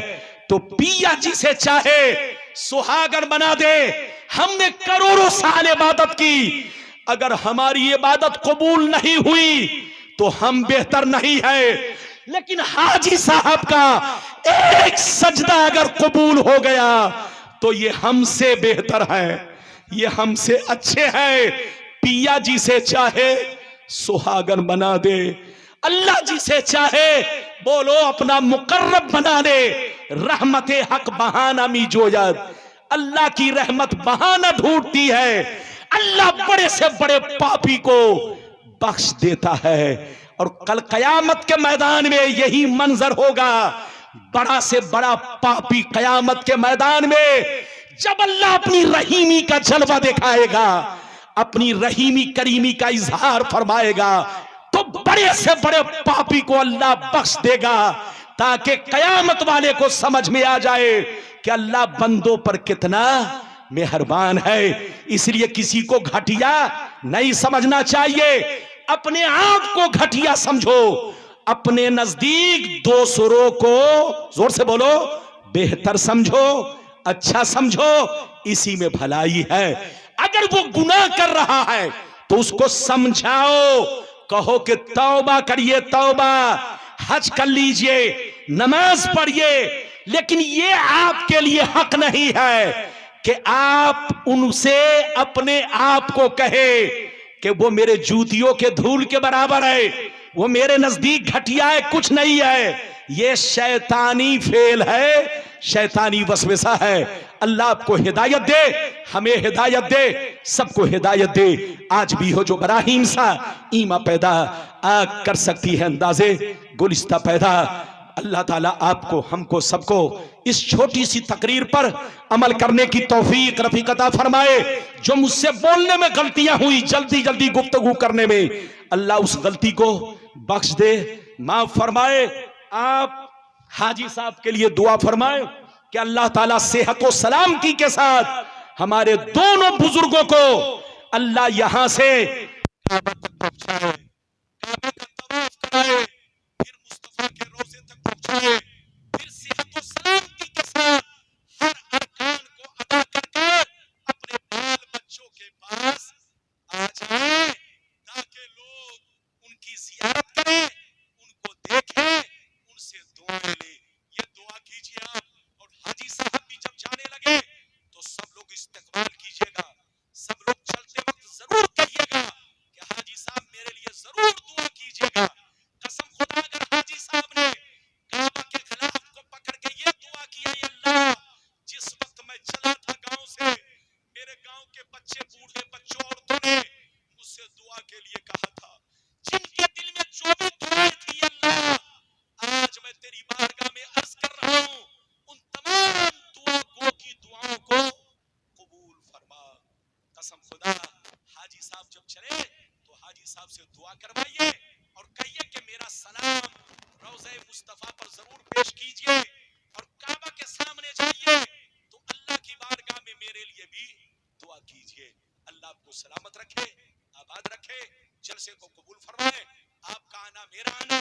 तो पिया जी से चाहे सुहागन बना दे। हमने करोड़ों साल इबादत की, अगर हमारी इबादत कबूल नहीं हुई तो हम बेहतर नहीं है। लेकिन हाजी साहब का एक सजदा अगर कबूल हो गया तो ये हमसे बेहतर है, ये हमसे अच्छे हैं। पिया जी से चाहे सुहागन बना दे, अल्लाह जी से चाहे बोलो अपना मुकर्रब बना दे। रहमत हक बहाना मी जोयद, अल्लाह की रहमत बहाना ढूंढती है। अल्लाह बड़े से बड़े पापी को बख्श देता है। और कल कयामत के मैदान में यही मंजर होगा। बड़ा से बड़ा पापी कयामत के मैदान में जब अल्लाह अपनी रहीमी का जलवा दिखाएगा, अपनी रहीमी करीमी का इजहार फरमाएगा, तो बड़े से बड़े पापी को अल्लाह बख्श देगा, ताकि कयामत वाले को समझ में आ जाए कि अल्लाह बंदों पर कितना मेहरबान है। इसलिए किसी को घटिया नहीं समझना चाहिए, अपने आप को घटिया समझो। अपने नजदीक दूसरों को, जोर से बोलो, बेहतर समझो, अच्छा समझो, इसी में भलाई है। अगर वो गुनाह कर रहा है तो उसको समझाओ, कहो कि तौबा करिए, तौबा, हज कर लीजिए, नमाज पढ़िए। लेकिन ये आपके लिए हक नहीं है कि आप उनसे अपने आप को कहे कि वो मेरे जूतियों के धूल के बराबर है, वो मेरे नजदीक घटिया है, कुछ नहीं है। ये शैतानी फेल है, शैतानी वसवसा है। अल्लाह आपको हिदायत दे, हमें हिदायत दे, सबको हिदायत दे। आज भी हो जो बराहीम सा ईमा पैदा आग कर सकती है अंदाजे गुलिस्ता पैदा। अल्लाह ताला आपको, हमको, सबको इस छोटी सी तकरीर पर अमल करने की तौफीक रफीक अता फरमाए। जो मुझसे बोलने में गलतियां हुई, जल्दी जल्दी गुफ्तगू करने में, अल्लाह उस गलती को बख्श दे, माफ फरमाए। आप हाजी साहब के लिए दुआ फरमाए कि अल्लाह ताला सेहत और सलामती के साथ हमारे दोनों बुजुर्गों को अल्लाह यहां से काबा तक पहुंचाए, काबे का तवाफ कराए, फिर मुस्तफा के रोजे तक पहुंचाए, फिर सेहत और सलामती के साथ हर अरकान को अदा करके अपने बाल बच्चों के पास आ जाए, ताकि लोग उनकी जियारत करें, उनको देखें, उनसे दुआएं ले। ये दुआ कीजिए आप। और हाजी साहब भी जब जाने लगे तो सब लोग इस्तकबाल कीजिएगा, सब लोग चलते वक्त जरूर कहिएगा कि हाजी साहब मेरे लिए जरूर दुआ कीजिएगा। कसम खुदा अगर हाजी साहब ने काबा के खिलाफ को पकड़ के ये दुआ किया, या अल्लाह जिस वक्त मैं चला था गांव से, मेरे गांव के बच्चे, बूढ़े बच्चों, औरतों ने मुझसे दुआ के लिए कहा था, जिनके दिल में जो भी दुआएं थी अल्लाह, आज मैं तेरी बारगाह में अर्ज कर रहा हूं, उन तमाम दुआ गो की दुआओं को कबूल फरमा। कसम खुदा हाजी साहब जब चले तो हाजी साहब से दुआ करवाइए और कहिए कि मेरा सलाम रोज़े मुस्तफा पर जरूर पेश कीजिए, और काबा के सामने जाइए तो अल्लाह की बारगाह में मेरे लिए भी दुआ कीजिए। अल्लाह आपको सलामत रखे, आबाद रखे, जलसे को कबूल फरमाए। आपका आना मेरा आना